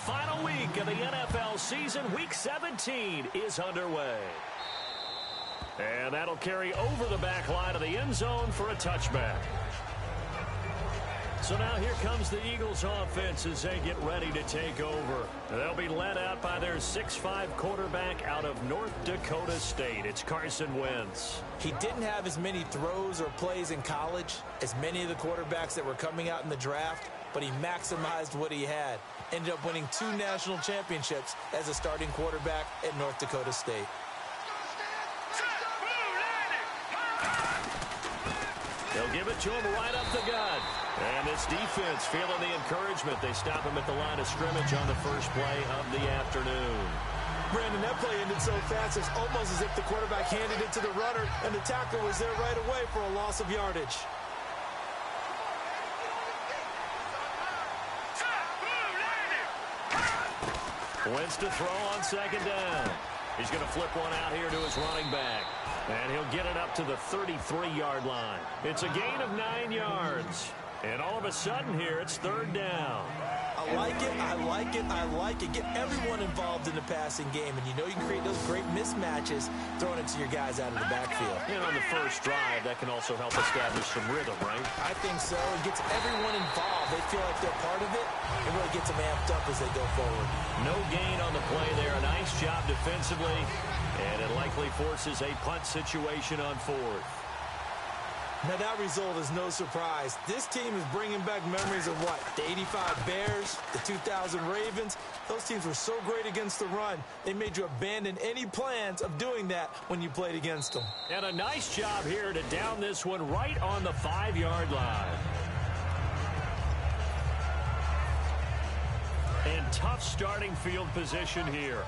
final week of the NFL season. Week 17 is underway. And that'll carry over the back line of the end zone for a touchback. So now here comes the Eagles offense as they get ready to take over. They'll be led out by their 6'5" quarterback out of North Dakota State. It's Carson Wentz. He didn't have as many throws or plays in college as many of the quarterbacks that were coming out in the draft, but he maximized what he had. Ended up winning 2 national championships as a starting quarterback at North Dakota State. They'll give it to him right up the gut. And this defense feeling the encouragement. They stop him at the line of scrimmage on the first play of the afternoon. Brandon, that play ended so fast, it's almost as if the quarterback handed it to the runner, and the tackle was there right away for a loss of yardage. Wentz to throw on second down. He's going to flip one out here to his running back. And he'll get it up to the 33-yard line. It's a gain of 9 yards. And all of a sudden here, it's third down. I like it, I like it, I like it. Get everyone involved in the passing game. And you know you can create those great mismatches throwing it to your guys out of the backfield. And on the first drive, that can also help establish some rhythm, right? I think so. It gets everyone involved. They feel like they're part of it. It really gets them amped up as they go forward. No gain on the play there. A nice job defensively. And it likely forces a punt situation on fourth. Now, that result is no surprise. This team is bringing back memories of what? The 85 Bears, the 2000 Ravens. Those teams were so great against the run, they made you abandon any plans of doing that when you played against them. And a nice job here to down this one right on the 5-yard line. And tough starting field position here.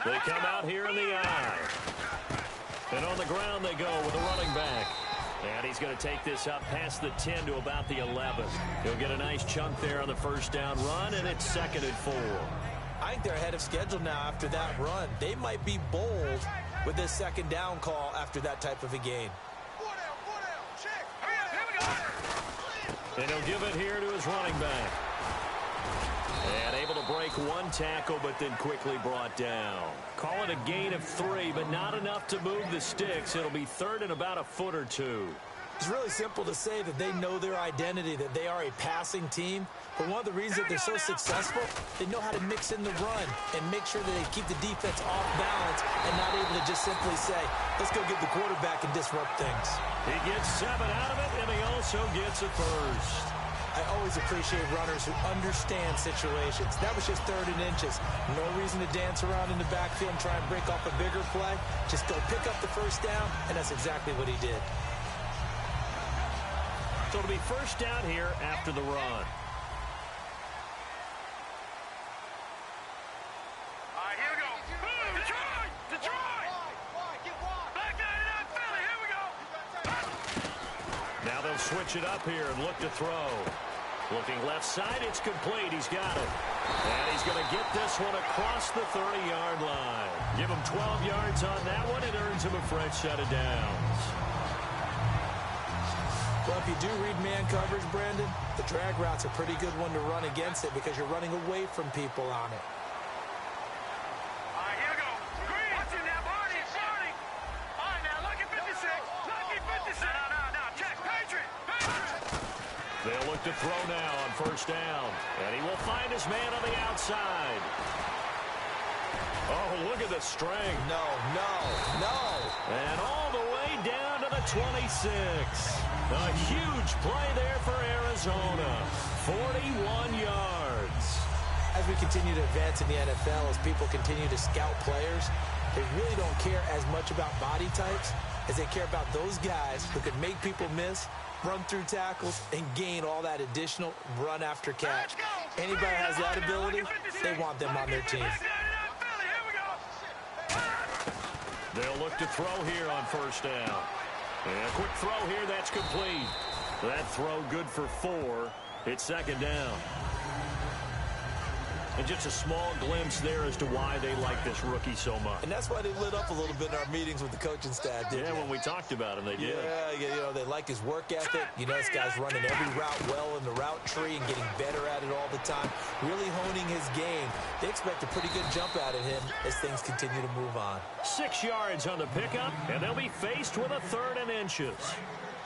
They come out here in the eye. And on the ground they go with a running back. And he's going to take this up past the 10 to about the 11. He'll get a nice chunk there on the first down run, and it's 2nd and 4. I think they're ahead of schedule now after that run. They might be bold with this second down call after that type of a gain. And he'll give it here to his running back. And able to break one tackle, but then quickly brought down. Call it a gain of 3, but not enough to move the sticks. It'll be 3rd and about a foot or 2. It's really simple to say that they know their identity, that they are a passing team. But one of the reasons that they're so successful, they know how to mix in the run and make sure that they keep the defense off balance and not able to just simply say, let's go get the quarterback and disrupt things. He gets 7 out of it, and he also gets a first. I always appreciate runners who understand situations. That was just 3rd and inches. No reason to dance around in the backfield and try and break off a bigger play. Just go pick up the first down, and that's exactly what he did. So it'll be first down here after the run. All right, here we go. Detroit! Detroit! Back down in that Philly. Here we go. Now they'll switch it up here and look to throw. Looking left side, it's complete. He's got it. And he's going to get this one across the 30-yard line. Give him 12 yards on that one. It earns him a fresh set of downs. Well, if you do read man coverage, Brandon, the drag route's a pretty good one to run against it because you're running away from people on it. All right, here we go. Green. Watch it now, Barney. Barney. All right, now, lucky 56. Lucky 56. No. Check. Patriot. They'll look to throw now on first down. And he will find his man on the outside. Oh, look at the strength. No. And all the way down to the 26. A huge play there for Arizona. 41 yards. As we continue to advance in the NFL, as people continue to scout players, they really don't care as much about body types as they care about those guys who can make people miss, run through tackles, and gain all that additional run after catch. Anybody has that ability, they want them on their team. They'll look to throw here on first down. And a quick throw here, that's complete. That throw good for 4. It's second down. And just a small glimpse there as to why they like this rookie so much. And that's why they lit up a little bit in our meetings with the coaching staff, didn't they? When we talked about him, they did. Yeah, they like his work ethic. This guy's running every route well in the route tree and getting better at it all the time, really honing his game. They expect a pretty good jump out of him as things continue to move on. 6 yards on the pickup, and they'll be faced with a 3rd and inches.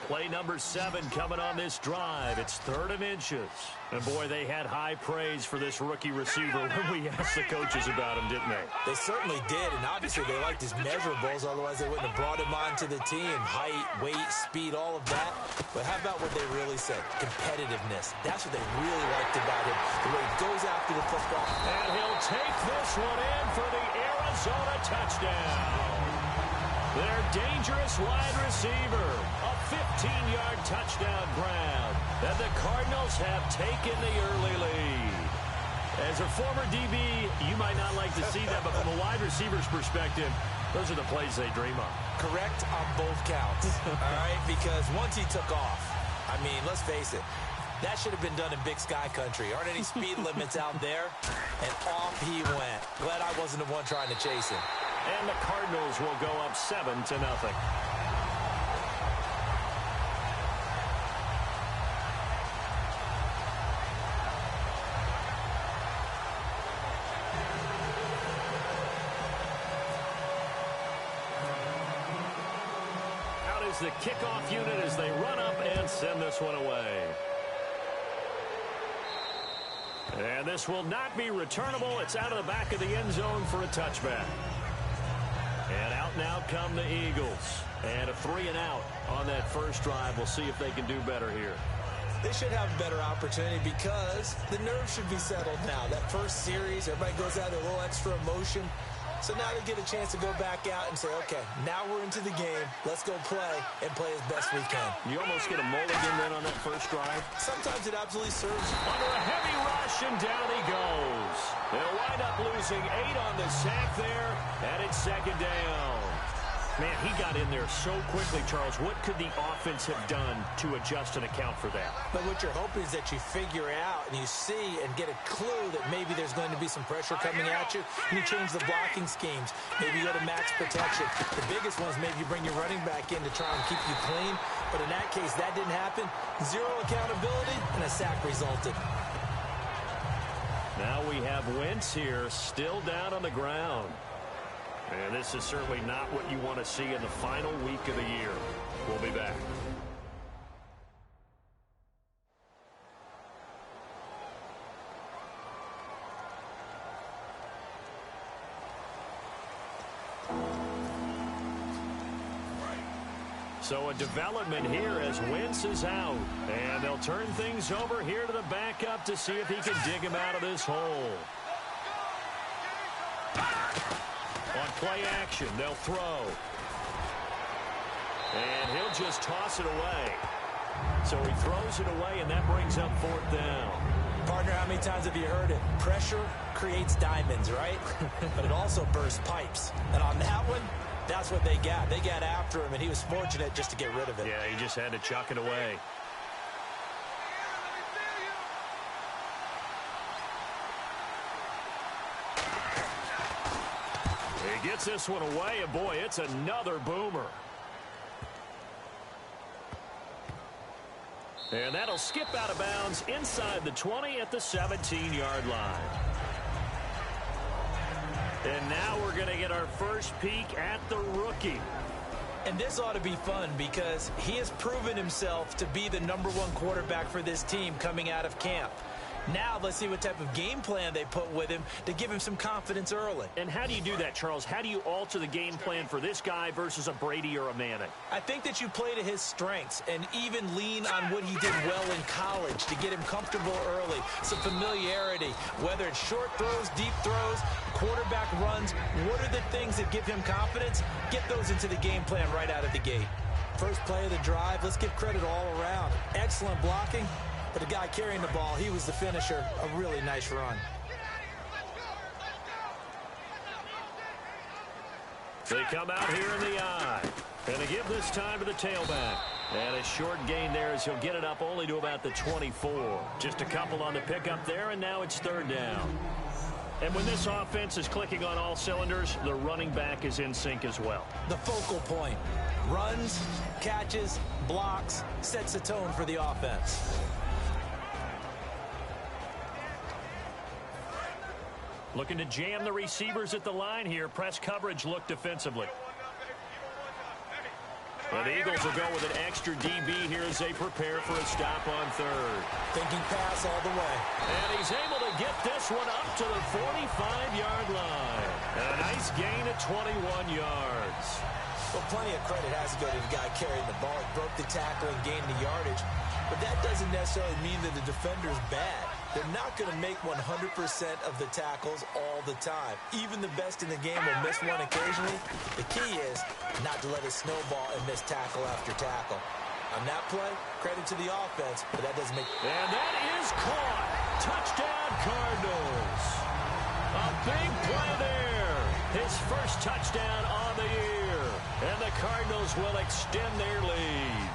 Play number 7 coming on this drive. It's 3rd and inches. And, boy, they had high praise for this rookie receiver when we asked the coaches about him, didn't they? They certainly did, and obviously they liked his measurables. Otherwise, they wouldn't have brought him onto the team. Height, weight, speed, all of that. But how about what they really said? Competitiveness. That's what they really liked about him. The way he goes after the football. And he'll take this one in for the Arizona touchdown. Their dangerous wide receiver. A 15-yard touchdown grab. And the Cardinals have taken the early lead. As a former DB, you might not like to see that, but from a wide receiver's perspective, those are the plays they dream of. Correct on both counts. All right, because once he took off, I mean, let's face it, that should have been done in Big Sky country. Aren't any speed limits out there? And off he went. Glad I wasn't the one trying to chase him. And the Cardinals will go up 7-0. Out is the kickoff unit as they run up and send this one away. And this will not be returnable. It's out of the back of the end zone for a touchback. And out now come the Eagles. And a 3-and-out on that first drive. We'll see if they can do better here. They should have a better opportunity because the nerves should be settled now. That first series, everybody goes out with a little extra emotion. So now they get a chance to go back out and say, okay, now we're into the game. Let's go play and play as best we can. You almost get a mulligan then on that first drive. Sometimes it absolutely serves. Under a heavy rush, and down he goes. They'll wind up losing 8 on the sack there, and it's 2nd down. Man, he got in there so quickly, Charles. What could the offense have done to adjust and account for that? But what you're hoping is that you figure out and you see and get a clue that maybe there's going to be some pressure coming at you, and you change the blocking schemes. Maybe you go to max protection. The biggest one is maybe you bring your running back in to try and keep you clean. But in that case, that didn't happen. 0 accountability, and a sack resulted. Now we have Wentz here, still down on the ground. And this is certainly not what you want to see in the final week of the year. We'll be back. So a development here as Wentz is out. And they'll turn things over here to the backup to see if he can dig him out of this hole. On play action, they'll throw. And he'll just toss it away. So he throws it away, and that brings up 4th down. Partner, how many times have you heard it? Pressure creates diamonds, right? But it also bursts pipes. And on that one, that's what they got. They got after him, and he was fortunate just to get rid of it. Yeah, he just had to chuck it away. He gets this one away, and boy, it's another boomer. And that'll skip out of bounds inside the 20 at the 17-yard line. And now we're going to get our first peek at the rookie. And this ought to be fun because he has proven himself to be the #1 quarterback for this team coming out of camp. Now let's see what type of game plan they put with him to give him some confidence early. And how do you do that, Charles? How do you alter the game plan for this guy versus a Brady or a Manning? I think that you play to his strengths and even lean on what he did well in college to get him comfortable early. Some familiarity, whether it's short throws, deep throws, quarterback runs. What are the things that give him confidence? Get those into the game plan right out of the gate. First play of the drive, let's give credit all around. Excellent blocking. But the guy carrying the ball, he was the finisher. A really nice run. They come out here in the eye. And they give this time to the tailback. And a short gain there as he'll get it up only to about the 24. Just a couple on the pickup there, and now it's 3rd down. And when this offense is clicking on all cylinders, the running back is in sync as well. The focal point. Runs, catches, blocks, sets the tone for the offense. Looking to jam the receivers at the line here. Press coverage look defensively. And the Eagles will go with an extra DB here as they prepare for a stop on third. Thinking pass all the way. And he's able to get this one up to the 45-yard line. And a nice gain of 21 yards. Well, plenty of credit has to go to the guy carrying the ball. He broke the tackle and gained the yardage. But that doesn't necessarily mean that the defender's bad. They're not going to make 100% of the tackles all the time. Even the best in the game will miss one occasionally. The key is not to let it snowball and miss tackle after tackle. On that play, credit to the offense, but that doesn't make... And that is caught. Touchdown, Cardinals. A big play there. His first touchdown on the year. And the Cardinals will extend their lead.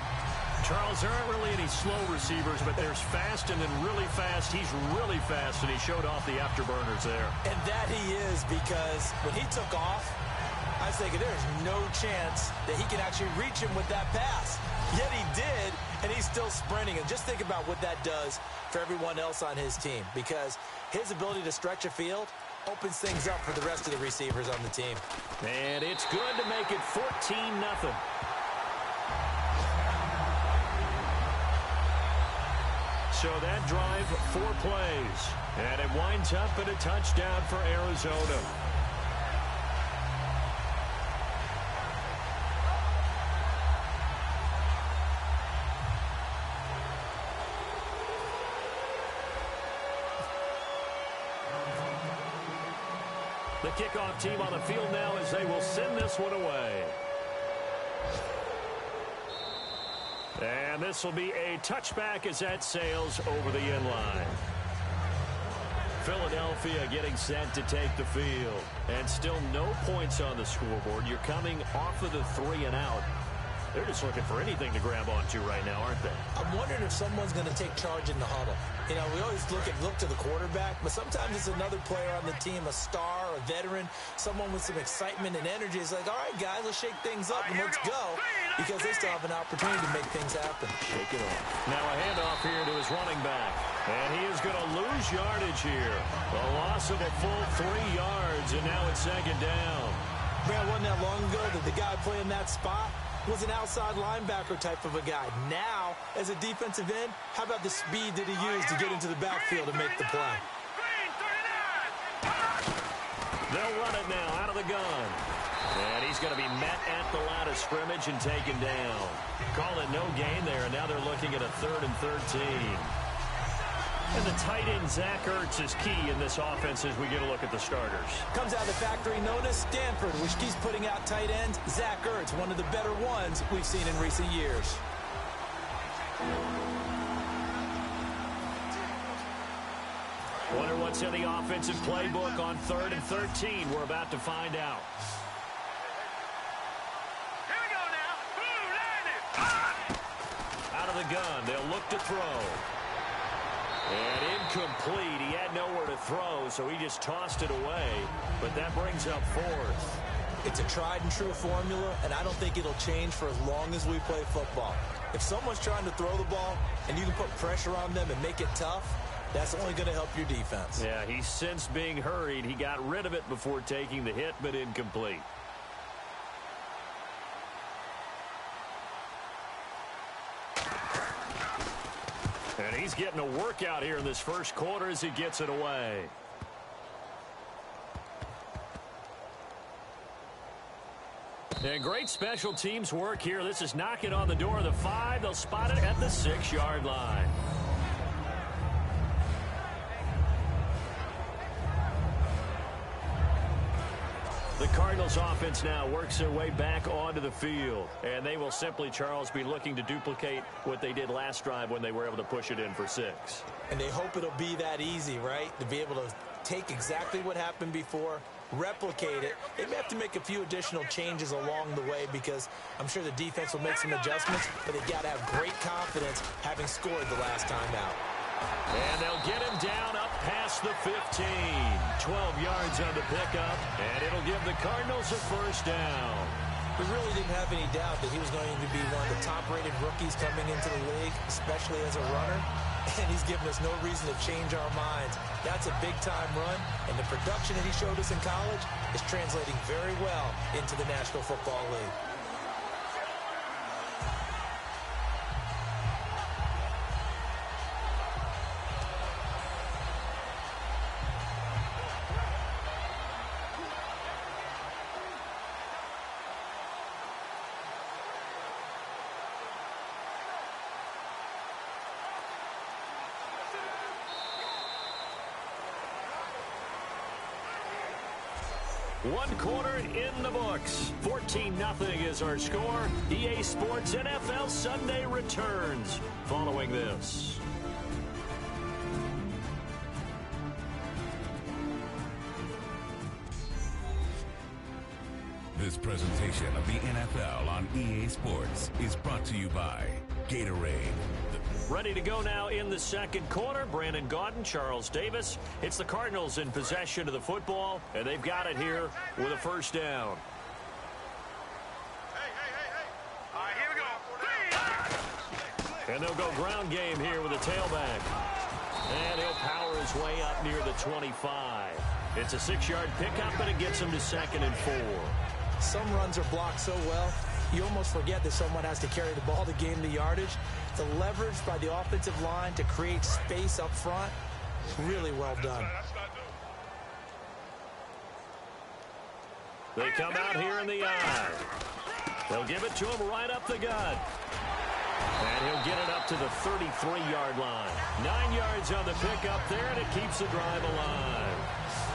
Charles, there aren't really any slow receivers, but there's fast and then really fast. He's really fast, and he showed off the afterburners there. And that he is, because when he took off, I was thinking there's no chance that he can actually reach him with that pass. Yet he did, and he's still sprinting. And just think about what that does for everyone else on his team, because his ability to stretch a field opens things up for the rest of the receivers on the team. And it's good to make it 14-0. So that drive, 4 plays. And it winds up in a touchdown for Arizona. The kickoff team on the field now as they will send this one away. And this will be a touchback as that sails over the end line. Philadelphia getting set to take the field. And still no points on the scoreboard. You're coming off of the 3 and out. They're just looking for anything to grab onto right now, aren't they? I'm wondering if someone's going to take charge in the huddle. You know, we always look to the quarterback, but sometimes it's another player on the team, a star, a veteran, someone with some excitement and energy. It's like, all right, guys, let's shake things up and let's go, because they still have an opportunity to make things happen. Shake it off. Now a handoff here to his running back. And he is going to lose yardage here. A loss of a full 3 yards, and now it's second down. Man, wasn't that long ago that the guy playing that spot was an outside linebacker type of a guy. Now, as a defensive end, how about the speed that he used to get into the backfield and make the play? They'll run it now out of the gun. And he's going to be met at the line of scrimmage and taken down. Call it no gain there, and now they're looking at a 3rd and 13. And the tight end, Zach Ertz, is key in this offense as we get a look at the starters. Comes out of the factory known as Stanford, which keeps putting out tight ends. Zach Ertz, one of the better ones we've seen in recent years. Wonder what's in the offensive playbook on 3rd and 13. We're about to find out. Here we go now. Landed. Out of the gun, they'll look to throw. And incomplete. He had nowhere to throw, so he just tossed it away. But that brings up 4th. It's a tried-and-true formula, and I don't think it'll change for as long as we play football. If someone's trying to throw the ball and you can put pressure on them and make it tough, that's only going to help your defense. Yeah, he sensed being hurried. He got rid of it before taking the hit, but incomplete. And he's getting a workout here in this first quarter as he gets it away. And great special teams work here. This is knocking on the door of the 5. They'll spot it at the 6-yard line. The Cardinals offense now works their way back onto the field. And they will simply, Charles, be looking to duplicate what they did last drive when they were able to push it in for 6. And they hope it'll be that easy, right? To be able to take exactly what happened before, replicate it. They may have to make a few additional changes along the way because I'm sure the defense will make some adjustments, but they've got to have great confidence having scored the last time out. And they'll get him down up past the 15. 12 yards on the pickup, and it'll give the Cardinals a first down. We really didn't have any doubt that he was going to be one of the top-rated rookies coming into the league, especially as a runner. And he's given us no reason to change our minds. That's a big-time run, and the production that he showed us in college is translating very well into the National Football League. One quarter in the books. 14-0 is our score. EA Sports NFL Sunday returns following this. This presentation of the NFL on EA Sports is brought to you by Gatorade. Ready to go now in the second quarter. Brandon Gaudin, Charles Davis. It's the Cardinals in possession of the football, and they've got it here with a first down. All right, here we go. And they'll go ground game here with a tailback. And he'll power his way up near the 25. It's a 6-yard pickup, and it gets him to 2nd and 4. Some runs are blocked so well, you almost forget that someone has to carry the ball to gain the yardage. The leverage by the offensive line to create space up front, really well done. They come out here in the eye. They'll give it to him right up the gut. And he'll get it up to the 33-yard line. 9 yards on the pickup there, and it keeps the drive alive.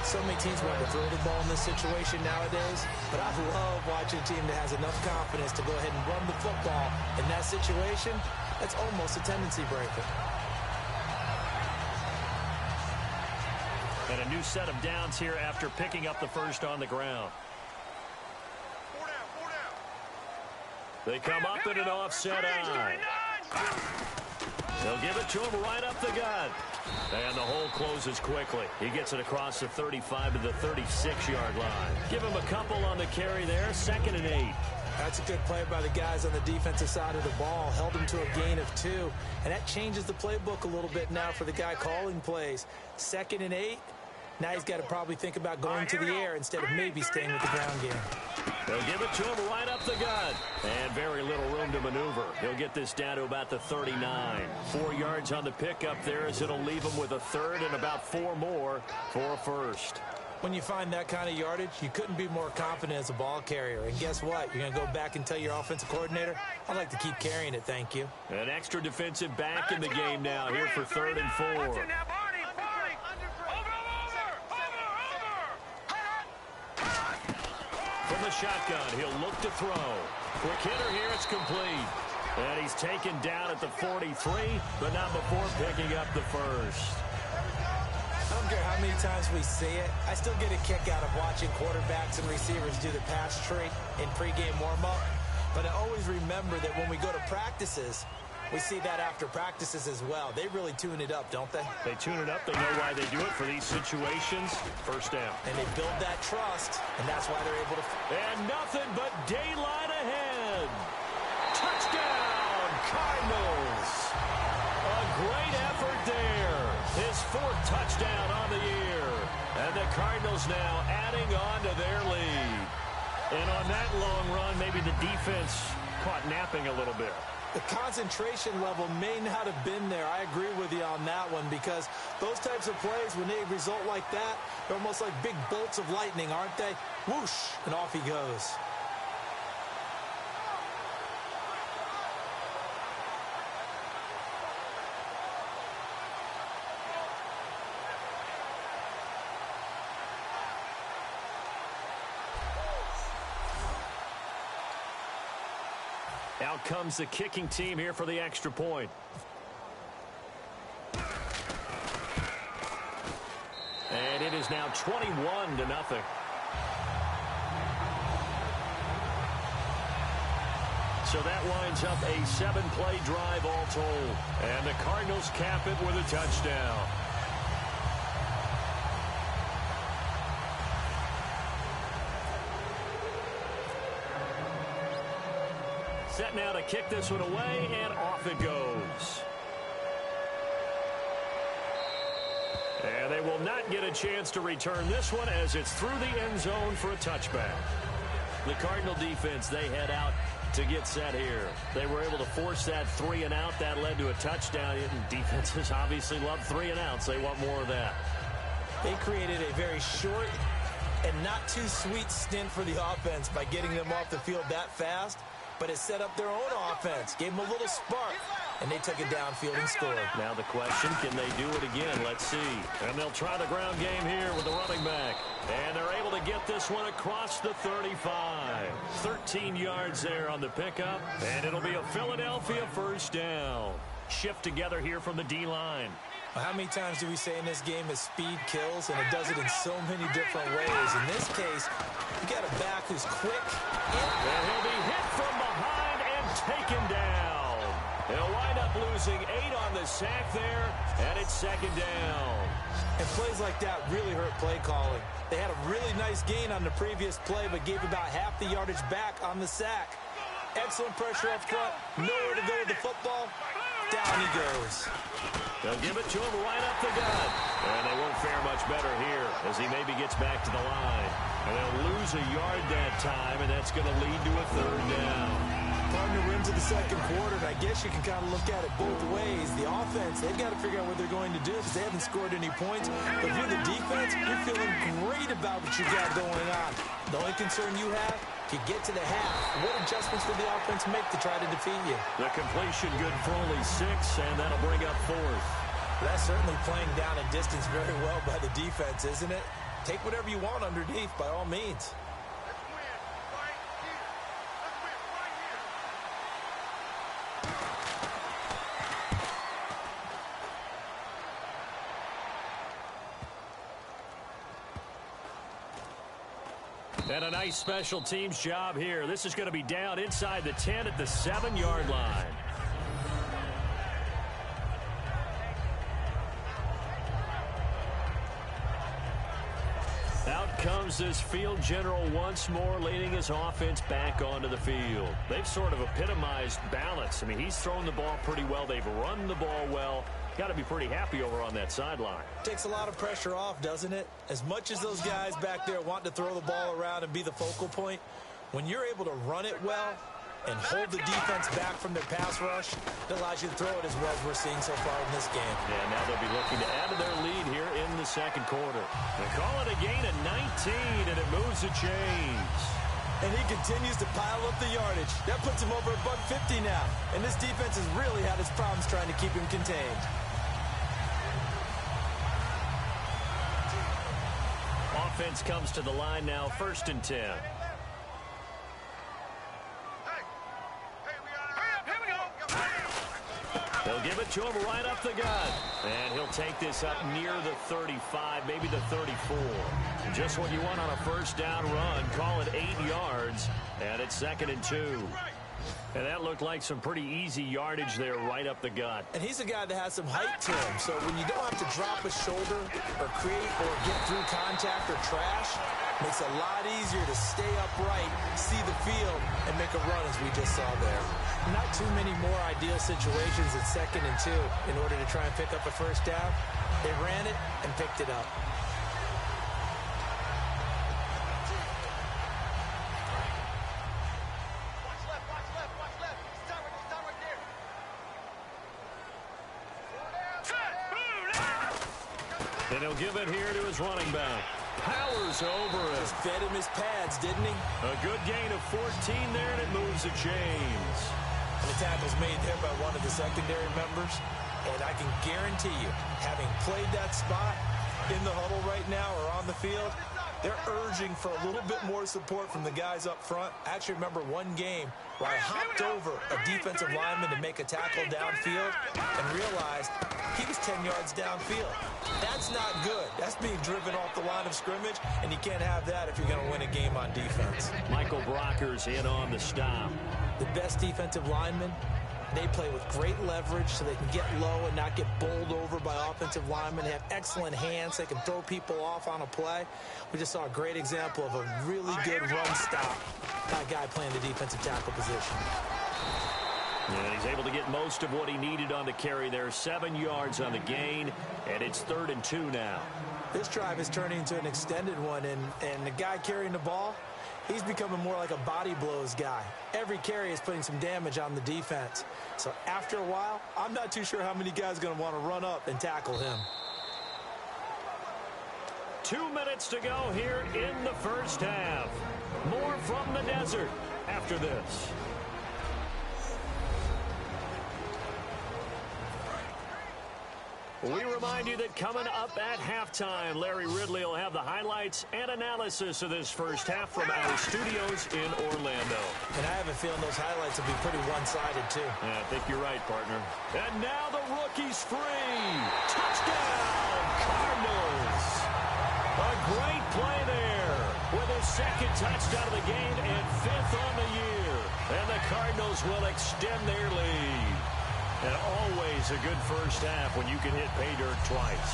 So many teams want to throw the ball in this situation nowadays, but I love watching a team that has enough confidence to go ahead and run the football. In that situation, that's almost a tendency breaker. And a new set of downs here after picking up the first on the ground. They come up in an offset eye. They'll give it to him right up the gut. And the hole closes quickly. He gets it across the 35 to the 36-yard line. Give him a couple on the carry there. 2nd and 8. That's a good play by the guys on the defensive side of the ball. Held him to a gain of 2. And that changes the playbook a little bit now for the guy calling plays. 2nd and 8. Now he's got to probably think about going to the air instead of maybe staying with the ground game. They'll give it to him right up the gut. And very little room to maneuver. He'll get this down to about the 39. 4 yards on the pickup there as it'll leave him with a 3rd and about 4 more for a first. When you find that kind of yardage, you couldn't be more confident as a ball carrier. And guess what? You're going to go back and tell your offensive coordinator, I'd like to keep carrying it, thank you. An extra defensive back in the game now here for 3rd and 4. From the shotgun, he'll look to throw. Quick hitter here, it's complete. And he's taken down at the 43, but not before picking up the first. I don't care how many times we see it. I still get a kick out of watching quarterbacks and receivers do the pass tree in pregame warm-up. But I always remember that when we go to practices, we see that after practices as well. They really tune it up, don't they? They tune it up. They know why they do it for these situations. First down. And they build that trust, and that's why they're able to... And nothing but daylight ahead. Touchdown, Cardinals. A great effort there. His 4th touchdown on the year. And the Cardinals now adding on to their lead. And on that long run, maybe the defense caught napping a little bit. The concentration level may not have been there. I agree with you on that one because those types of plays, when they result like that, they're almost like big bolts of lightning, aren't they? Whoosh, and off he goes. Out comes the kicking team here for the extra point. And it is now 21-0. So that winds up a 7-play drive all told. And the Cardinals cap it with a touchdown. Set now to kick this one away, and off it goes. And they will not get a chance to return this one as it's through the end zone for a touchback. The Cardinal defense, they head out to get set here. They were able to force that 3-and-out. That led to a touchdown. And defenses obviously love 3-and-outs. They want more of that. They created a very short and not too sweet stint for the offense by getting them off the field that fast. But it set up their own offense, gave them a little spark, and they took it downfield and scored. Now the question, can they do it again? Let's see. And they'll try the ground game here with the running back. And they're able to get this one across the 35. 13 yards there on the pickup, and it'll be a Philadelphia first down. Shift together here from the D-line. Well, how many times do we say in this game is speed kills, and it does it in so many different ways. In this case, you got a back who's quick. And he'll be hit from behind and taken down. They'll wind up losing 8 on the sack there, and it's second down. And plays like that really hurt play calling. They had a really nice gain on the previous play, but gave about half the yardage back on the sack. Excellent pressure up front. Nowhere to go with the football. Down he goes. They'll give it to him right up the gut. And they won't fare much better here as he maybe gets back to the line. And they'll lose a yard that time, and that's going to lead to a third down. Partner, we're into the second quarter, and I guess you can kind of look at it both ways. The offense, they've got to figure out what they're going to do because they haven't scored any points. But if you're the defense, you're feeling great about what you got going on. The only concern you have, if you get to the half, what adjustments will the offense make to try to defeat you? The completion good for only 6, and that'll bring up fourth. That's certainly playing down a distance very well by the defense, isn't it? Take whatever you want underneath, by all means. And a nice special teams job here. This is going to be down inside the 10 at the 7-yard line. Out comes this field general once more, leading his offense back onto the field. They've sort of epitomized balance. I mean, he's thrown the ball pretty well. They've run the ball well. Got to be pretty happy over on that sideline. Takes a lot of pressure off, doesn't it? As much as those guys back there want to throw the ball around and be the focal point, when you're able to run it well and hold the defense back from their pass rush, it allows you to throw it as well as we're seeing so far in this game. Yeah, now they'll be looking to add to their lead here in the second quarter. They call it a gain of 19, and it moves the chains. And he continues to pile up the yardage. That puts him over $150 now. And this defense has really had its problems trying to keep him contained. Offense comes to the line now, 1st and 10. They'll give it to him right up the gut. And he'll take this up near the 35, maybe the 34. Just what you want on a first down run. Call it 8 yards. And it's 2nd and 2. And that looked like some pretty easy yardage there right up the gut. And he's a guy that has some height to him. So when you don't have to drop a shoulder or create or get through contact or trash, makes it a lot easier to stay upright, see the field, and make a run as we just saw there. Not too many more ideal situations at 2nd and 2 in order to try and pick up a first down. They ran it and picked it up. And he'll give it here to his running back. Powers over it. Just fed him his pads, didn't he? A good gain of 14 there, and it moves the chains. And the tackle's made there by one of the secondary members. And I can guarantee you, having played that spot in the huddle right now or on the field, They're urging for a little bit more support from the guys up front. I actually remember one game where I hopped over a defensive lineman to make a tackle downfield and realized he was 10 yards downfield. That's not good. That's being driven off the line of scrimmage, and you can't have that if you're going to win a game on defense. Michael Brocker's in on the stop. The best defensive linemen, they play with great leverage so they can get low and not get bowled over by offensive linemen. They have excellent hands. They can throw people off on a play. We just saw a great example of a really good run stop by a guy playing the defensive tackle position. And he's able to get most of what he needed on the carry there. 7 yards on the gain, and it's 3rd and 2 now. This drive is turning into an extended one, and the guy carrying the ball, he's becoming more like a body blows guy. Every carry is putting some damage on the defense. So after a while, I'm not too sure how many guys are going to want to run up and tackle him. 2 minutes to go here in the first half. More from the desert after this. We remind you that coming up at halftime, Larry Ridley will have the highlights and analysis of this first half from our studios in Orlando. And I have a feeling those highlights will be pretty one-sided, too. Yeah, I think you're right, partner. And now the rookie's free. Touchdown, Cardinals. A great play there with his 2nd touchdown of the game and 5th on the year. And the Cardinals will extend their lead. And always a good first half when you can hit pay dirt twice.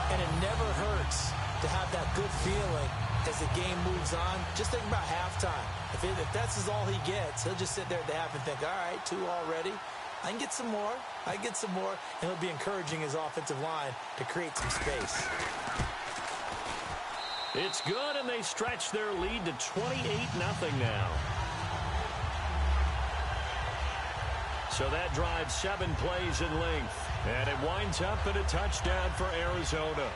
And it never hurts to have that good feeling as the game moves on. Just think about halftime. If that's all he gets, he'll just sit there at the half and think, all right, 2 already. I can get some more. I can get some more. And he'll be encouraging his offensive line to create some space. It's good, and they stretch their lead to 28-0 now. So that drives 7 plays in length. And it winds up in a touchdown for Arizona.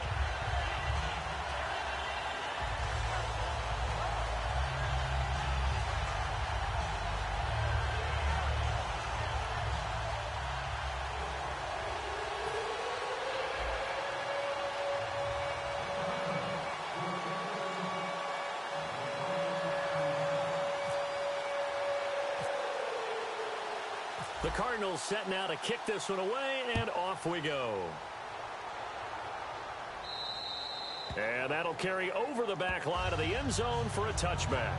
The Cardinals set now to kick this one away, and off we go. And that'll carry over the back line of the end zone for a touchback.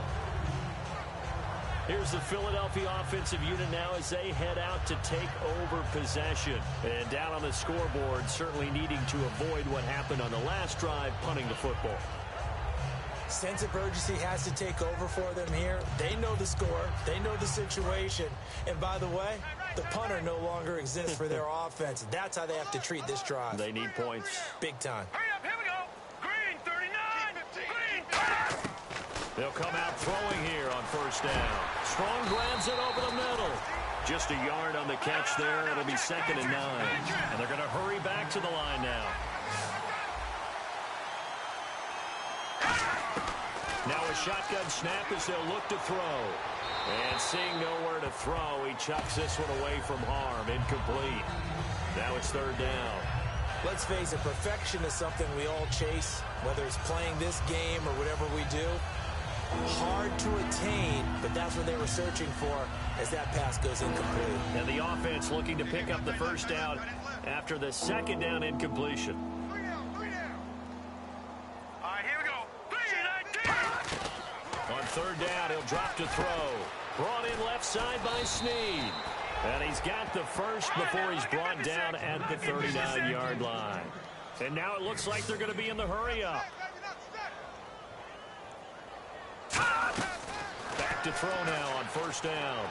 Here's the Philadelphia offensive unit now as they head out to take over possession. And down on the scoreboard, certainly needing to avoid what happened on the last drive, punting the football. Sense of urgency has to take over for them here. They know the score. They know the situation. And by the way, the punter no longer exists for their offense. That's how they have to treat this drive. They need points. Big time. Hurry up, here we go. Green, 39. Green, 30. They'll come out throwing here on first down. Strong grabs it over the middle. Just a yard on the catch there. It'll be 2nd and 9. And they're going to hurry back to the line now. Now a shotgun snap as they'll look to throw. And seeing nowhere to throw, he chucks this one away from harm. Incomplete. Now it's 3rd down. Let's face it, perfection is something we all chase, whether it's playing this game or whatever we do. Hard to attain, but that's what they were searching for as that pass goes incomplete. And the offense looking to pick up the first down after the 2nd down incompletion. All right, here we go. 3-19. On 3rd down, he'll drop to throw. Brought in left side by Snead. And he's got the first before he's brought down at the 39-yard line. And now it looks like they're going to be in the hurry-up. Back to throw now on 1st down.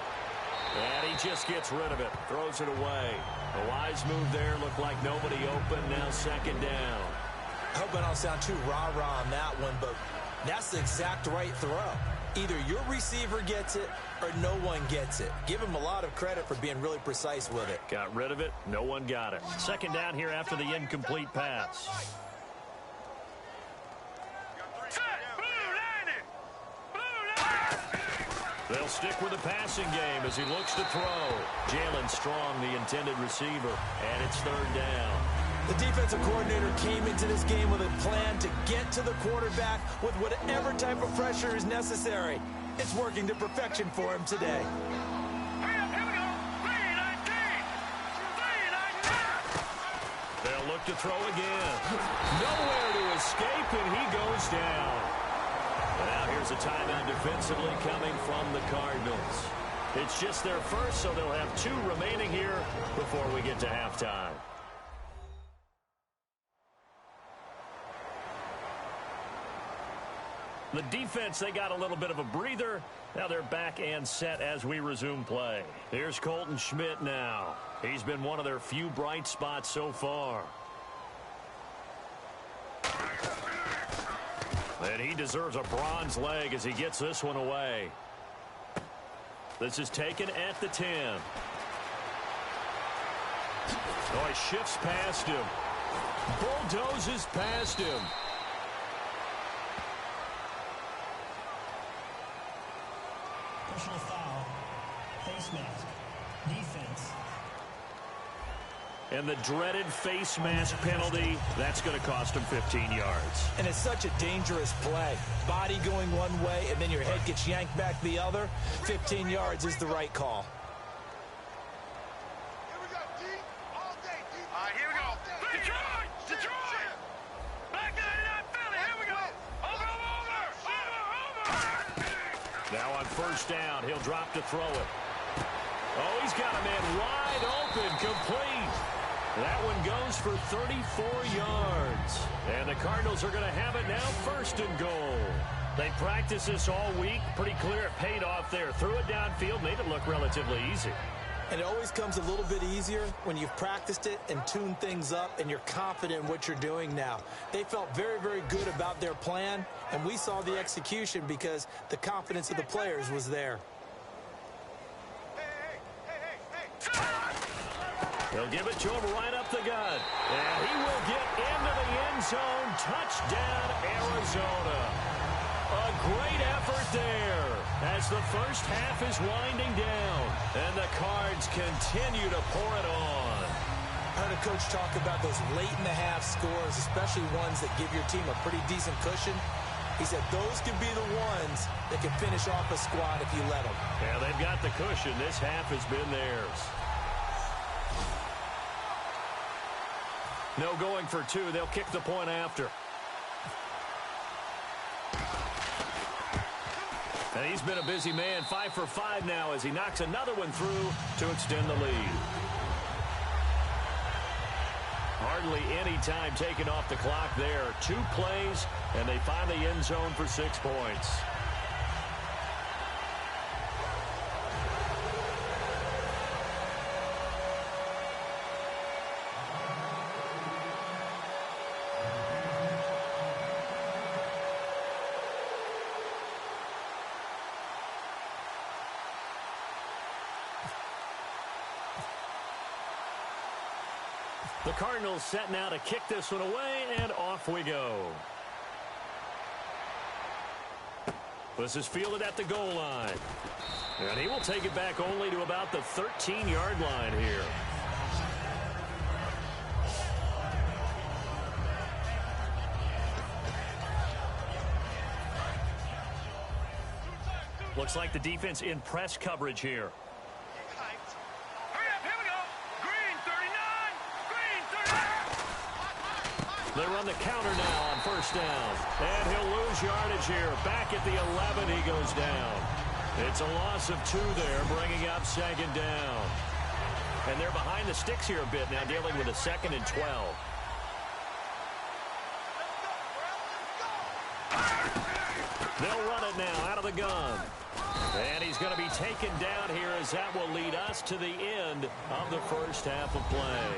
And he just gets rid of it. Throws it away. A wise move there. Looked like nobody open. Now 2nd down. I hope I don't sound too rah-rah on that one, but that's the exact right throw. Either your receiver gets it or no one gets it. Give him a lot of credit for being really precise with it. Got rid of it. No one got it. 2nd down here after the incomplete pass. They'll stick with the passing game as he looks to throw. Jalen Strong, the intended receiver, and it's 3rd down. The defensive coordinator came into this game with a plan to get to the quarterback with whatever type of pressure is necessary. It's working to perfection for him today. They'll look to throw again. Nowhere to escape, and he goes down. And now here's a timeout defensively coming from the Cardinals. It's just their first, so they'll have 2 remaining here before we get to halftime. The defense, they got a little bit of a breather. Now they're back and set as we resume play. Here's Colton Schmidt now. He's been one of their few bright spots so far. And he deserves a bronze leg as he gets this one away. This is taken at the 10. Oh, he shifts past him. Bulldozes past him. Personal foul, face mask, defense. And the dreaded face mask penalty, that's going to cost him 15 yards. And it's such a dangerous play. Body going one way, and then your head gets yanked back the other. 15 yards is the right call. Here we go, D. All day, D. All right, here we go. Detroit! Detroit! Back to that Philly. Here we go. Over. Now on first down, he'll drop to throw it. Oh, he's got a man wide open, complete. That one goes for 34 yards. And the Cardinals are going to have it now, first and goal. They practiced this all week. Pretty clear it paid off there. Threw it downfield, made it look relatively easy. And it always comes a little bit easier when you've practiced it and tuned things up and you're confident in what you're doing now. They felt very, very good about their plan, and we saw the execution because the confidence of the players was there. They'll give it to him right up the gut. And he will get into the end zone. Touchdown, Arizona. A great effort there as the first half is winding down. And the Cards continue to pour it on. I heard a coach talk about those late-in-the-half scores, especially ones that give your team a pretty decent cushion. He said those could be the ones that can finish off a squad if you let them. Yeah, they've got the cushion. This half has been theirs. No going for 2. They'll kick the point after. And he's been a busy man. 5 for 5 now as he knocks another one through to extend the lead. Hardly any time taken off the clock there. 2 plays, and they find the end zone for 6 points. The Cardinals set now to kick this one away, and off we go. This is fielded at the goal line. And he will take it back only to about the 13-yard line here. Looks like the defense in press coverage here. They run the counter now on first down. And he'll lose yardage here. Back at the 11, he goes down. It's a loss of 2 there, bringing up second down. And they're behind the sticks here a bit now, dealing with a 2nd and 12. They'll run it now out of the gun. And he's going to be taken down here as that will lead us to the end of the first half of play.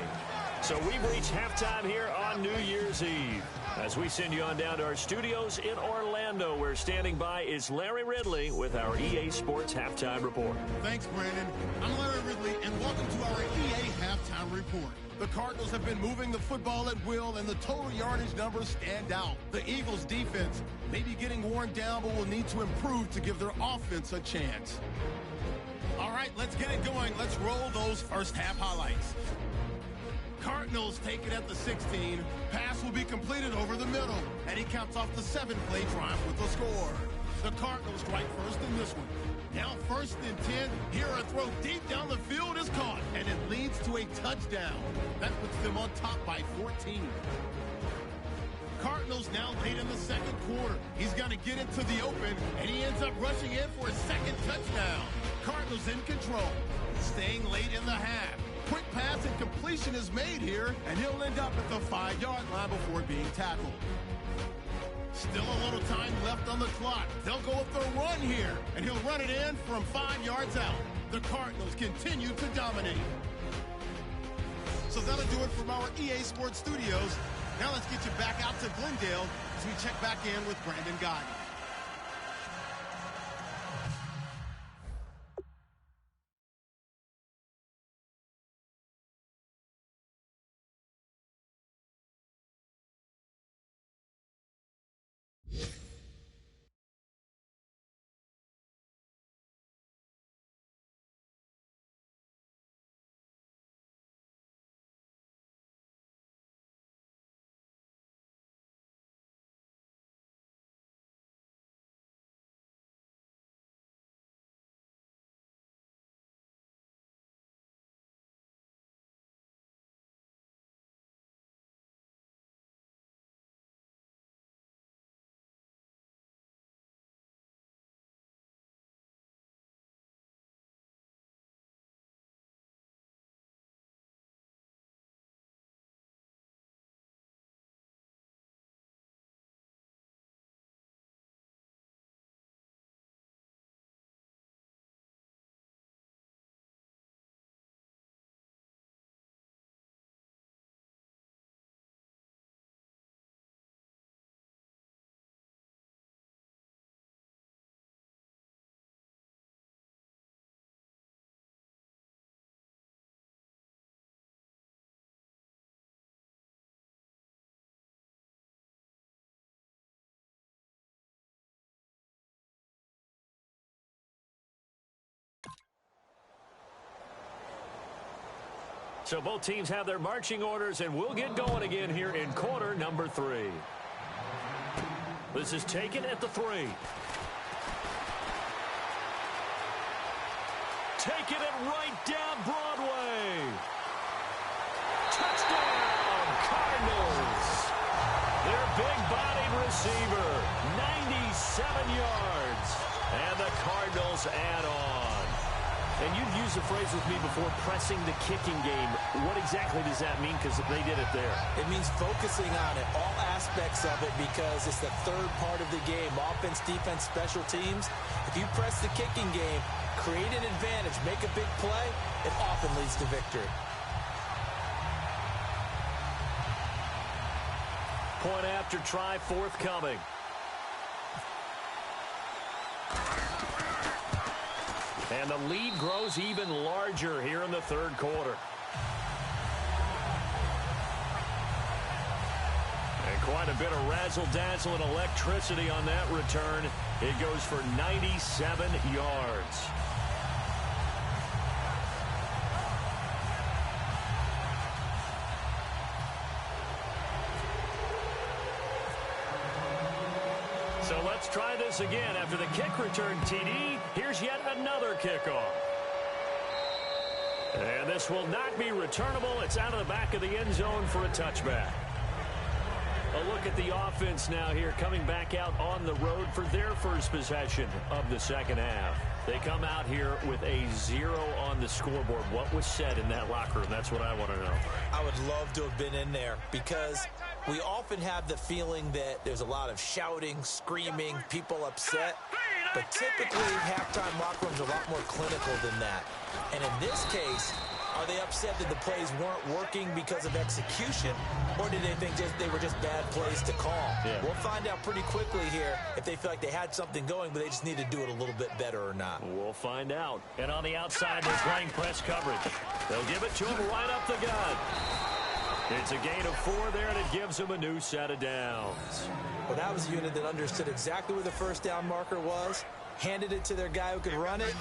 So we've reached halftime here on New Year's Eve. As we send you on down to our studios in Orlando, where standing by is Larry Ridley with our EA Sports Halftime Report. Thanks, Brandon. I'm Larry Ridley, and welcome to our EA Halftime Report. The Cardinals have been moving the football at will, and the total yardage numbers stand out. The Eagles' defense may be getting worn down, but will need to improve to give their offense a chance. All right, let's get it going. Let's roll those first half highlights. Cardinals take it at the 16. Pass will be completed over the middle, and he counts off the 7-play drive with the score. The Cardinals strike first in this one. Now 1st and 10. Here a throw deep down the field is caught, and it leads to a touchdown. That puts them on top by 14. Cardinals now late in the second quarter. He's going to get into the open, and he ends up rushing in for his second touchdown. Cardinals in control, staying late in the half. Quick pass and completion is made here, and he'll end up at the 5-yard line before being tackled. Still a little time left on the clock. They'll go with the run here, and he'll run it in from 5 yards out. The Cardinals continue to dominate. So that'll do it from our EA Sports Studios. Now let's get you back out to Glendale as we check back in with Brandon Guy. So both teams have their marching orders, and we'll get going again here in quarter number 3. This is taken at the 3. Taking it right down Broadway. Touchdown, Cardinals. Their big-bodied receiver, 97 yards. And the Cardinals add on. And you've used the phrase with me before, pressing the kicking game. What exactly does that mean? Because they did it there. It means focusing on it, all aspects of it, because it's the third part of the game. Offense, defense, special teams. If you press the kicking game, create an advantage, make a big play, it often leads to victory. Point after try forthcoming. And the lead grows even larger here in the third quarter. And quite a bit of razzle-dazzle and electricity on that return. It goes for 97 yards. So let's try this again. After the kick return TD, here's yet another kickoff. And this will not be returnable. It's out of the back of the end zone for a touchback. A look at the offense now here, coming back out on the road for their first possession of the second half. They come out here with a 0 on the scoreboard. What was said in that locker room? That's what I want to know. I would love to have been in there because we often have the feeling that there's a lot of shouting, screaming, people upset. But typically, halftime locker rooms are a lot more clinical than that. And in this case, are they upset that the plays weren't working because of execution, or did they think they were just bad plays to call? Yeah. We'll find out pretty quickly here if they feel like they had something going, but they just need to do it a little bit better or not. We'll find out. And on the outside, they're playing press coverage. They'll give it to him right up the gut. It's a gain of 4 there, and it gives him a new set of downs. Well, that was a unit that understood exactly where the first down marker was, handed it to their guy who could run it,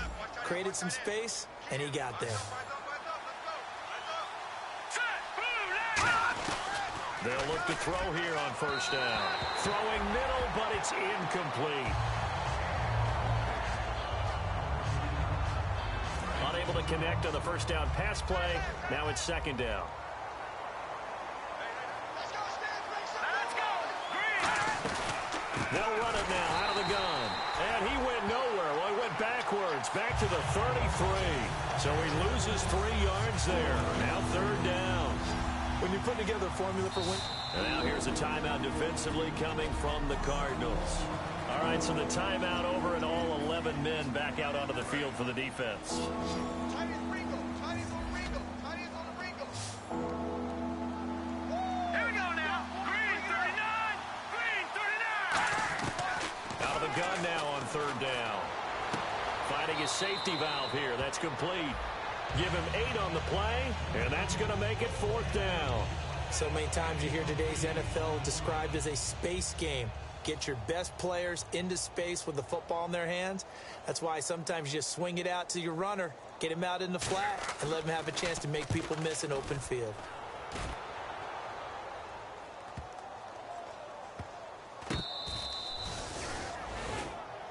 created some space, and he got there. Set, move, They'll look to throw here on first down. Throwing middle, but it's incomplete. Unable to connect on the first down pass play. Now it's second down. They'll run it now out of the gun. And he went nowhere. Well, he went backwards, back to the 33. So he loses 3 yards there. Now third down. When you put together a formula for win. And now here's a timeout defensively coming from the Cardinals. All right, so the timeout over and all 11 men back out onto the field for the defense. Gun now on third down. Finding his safety valve here. That's complete. Give him 8 on the play, and that's going to make it fourth down. So many times you hear today's NFL described as a space game. Get your best players into space with the football in their hands. That's why sometimes you just swing it out to your runner, get him out in the flat, and let him have a chance to make people miss an open field.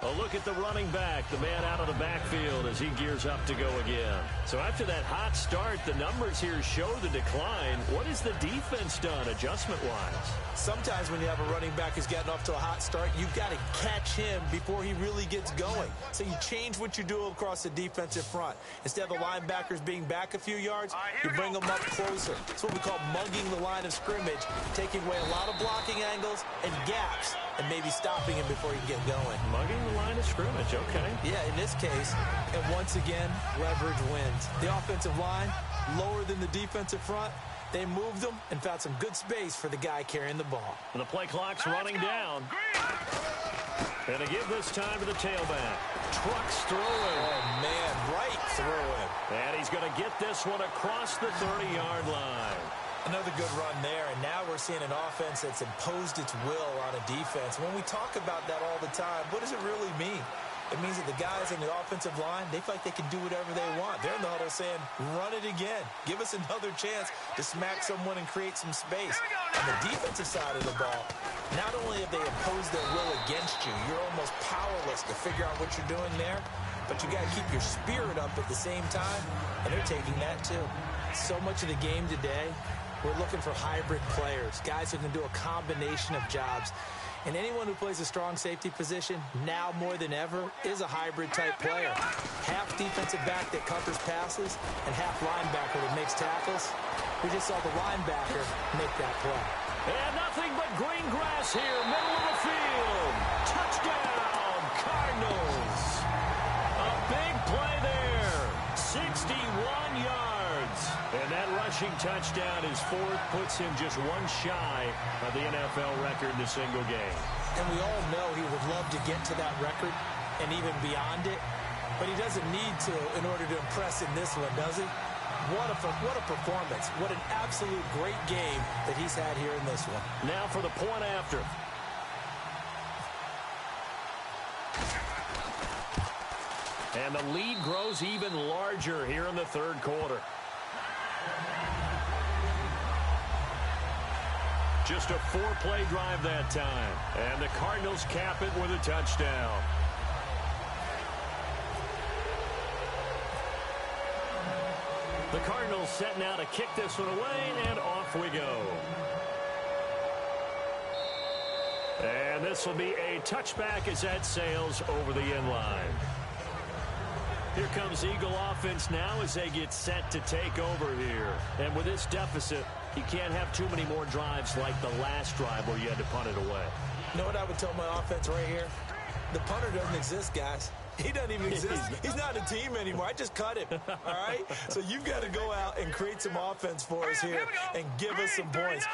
A look at the running back, the man out of the backfield as he gears up to go again. So after that hot start, the numbers here show the decline. What has the defense done adjustment-wise? Sometimes when you have a running back who's gotten off to a hot start, you've got to catch him before he really gets going. So you change what you do across the defensive front. Instead of the linebackers being back a few yards, you bring them up closer. It's what we call mugging the line of scrimmage, taking away a lot of blocking angles and gaps, and maybe stopping him before he can get going. Mugging the line of scrimmage, okay. Yeah, in this case, and once again, leverage wins. The offensive line, lower than the defensive front. They moved them and found some good space for the guy carrying the ball. And the play clock's running down. And to give this time to the tailback. Trucks through him. Oh, man, right through him. And he's going to get this one across the 30-yard line. Another good run there, and now we're seeing an offense that's imposed its will on a defense. When we talk about that all the time, what does it really mean? It means that the guys in the offensive line, they feel like they can do whatever they want. They're in the huddle saying, run it again. Give us another chance to smack someone and create some space. On the defensive side of the ball, not only have they imposed their will against you, you're almost powerless to figure out what you're doing there, but you got to keep your spirit up at the same time, and they're taking that too. So much of the game today, we're looking for hybrid players, guys who can do a combination of jobs. And anyone who plays a strong safety position, now more than ever, is a hybrid-type player. Half defensive back that covers passes and half linebacker that makes tackles. We just saw the linebacker make that play. And nothing but green grass here, middle of the field. Touchdown, Cardinals. A big play there, 61 yards. And that rushing touchdown is fourth, puts him just one shy of the NFL record in a single game. And we all know he would love to get to that record and even beyond it, but he doesn't need to in order to impress in this one, does he? What a performance. What an absolute great game that he's had here in this one. Now for the point after. And the lead grows even larger here in the third quarter. Just a 4-play drive that time. And the Cardinals cap it with a touchdown. The Cardinals set now to kick this one away, and off we go. And this will be a touchback as that sails over the end line. Here comes Eagle offense now as they get set to take over here. And with this deficit, you can't have too many more drives like the last drive where you had to punt it away. You know what I would tell my offense right here? The punter doesn't exist, guys. He doesn't even exist. He's not a team anymore. I just cut him, all right? So you've got to go out and create some offense for us here and give us some points.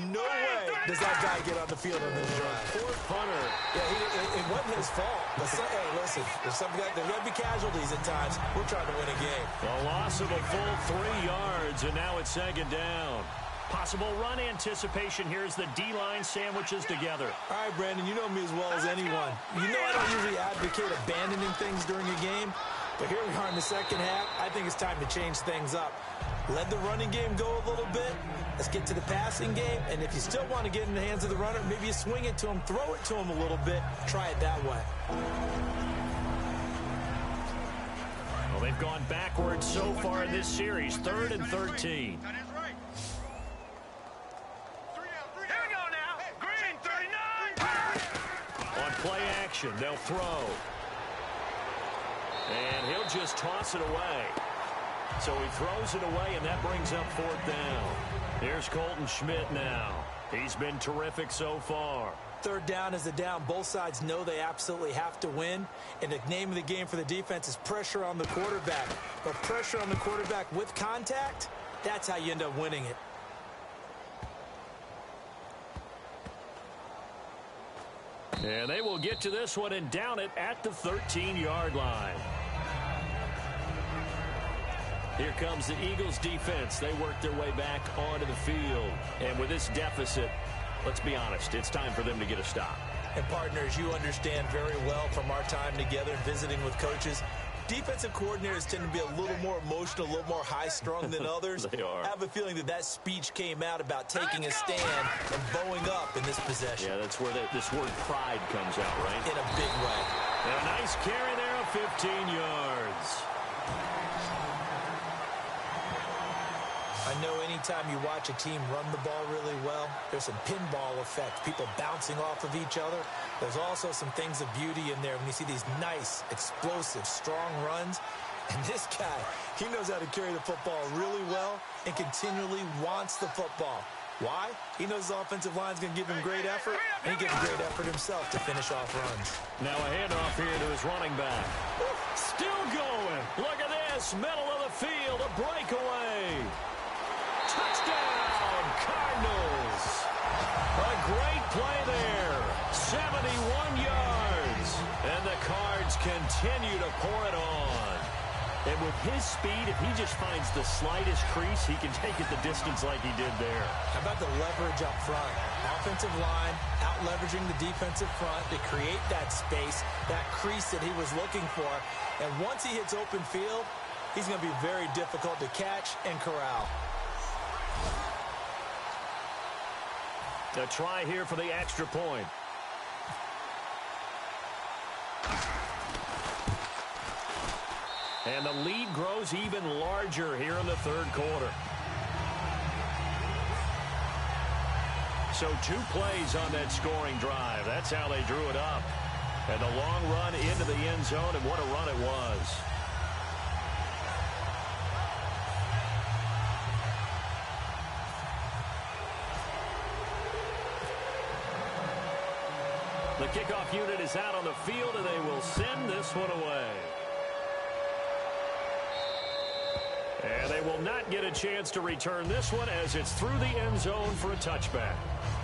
No way does that guy get on the field on this drive. Poor punter. Yeah, it wasn't his fault. But hey, listen, there's going to be casualties at times. We're trying to win a game. A loss of a full 3 yards, and now it's second down. Possible run anticipation here as the D-line sandwiches together. All right, Brandon, you know me as well as anyone. You know I don't usually advocate abandoning things during a game, But here we are in the second half. I think it's time to change things up. Let the running game go a little bit. Let's get to the passing game. And if you still want to get in the hands of the runner, maybe you swing it to him, throw it to him a little bit. Try it that way. Well, they've gone backwards so far in this series. 3rd and 13. On play action, they'll throw. And he'll just toss it away. So he throws it away, and that brings up 4th down. Here's Colton Schmidt now. He's been terrific so far. 3rd down is a down. Both sides know they absolutely have to win. And the name of the game for the defense is pressure on the quarterback. But pressure on the quarterback with contact, that's how you end up winning it. And they will get to this one and down it at the 13-yard line. Here comes the Eagles defense. They work their way back onto the field. And with this deficit, let's be honest, it's time for them to get a stop. And partners, you understand very well from our time together and visiting with coaches, defensive coordinators tend to be a little more emotional, a little more high-strung than others. They are. I have a feeling that speech came out about taking a stand and bowing up in this possession. Yeah, that's where this word pride comes out, right? In a big way. And a nice carry there of 15 yards. I know anytime you watch a team run the ball really well, there's some pinball effect, people bouncing off of each other. There's also some things of beauty in there when you see these nice, explosive, strong runs. And this guy, he knows how to carry the football really well and continually wants the football. Why? He knows the offensive line's going to give him great effort, and he gives great effort himself to finish off runs. Now a handoff here to his running back. Still going. Look at this. Middle of the field, a breakaway. Touchdown, Cardinals. A great play there. 71 yards. And the Cards continue to pour it on. And with his speed, if he just finds the slightest crease, he can take it the distance like he did there. How about the leverage up front? Offensive line out-leveraging the defensive front to create that space, that crease that he was looking for. And once he hits open field, he's going to be very difficult to catch and corral. A try here for the extra point. And the lead grows even larger here in the 3rd quarter. So 2 plays on that scoring drive. That's how they drew it up. And a long run into the end zone, and what a run it was. The kickoff unit is out on the field, and they will send this one away. And they will not get a chance to return this one as it's through the end zone for a touchback.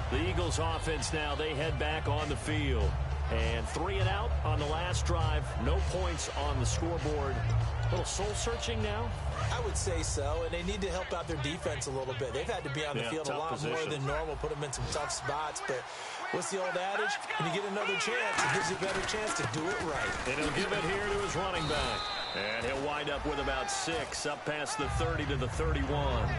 The Eagles offense now, they head back on the field. And 3 and out on the last drive. No points on the scoreboard. A little soul-searching now? I would say so, and they need to help out their defense a little bit. They've had to be on the field a lot more than normal, put them in some tough spots. But what's the old adage? When you get another chance, it gives you a better chance to do it right. And he'll give it here to his running back. And he'll wind up with about 6, up past the 30 to the 31.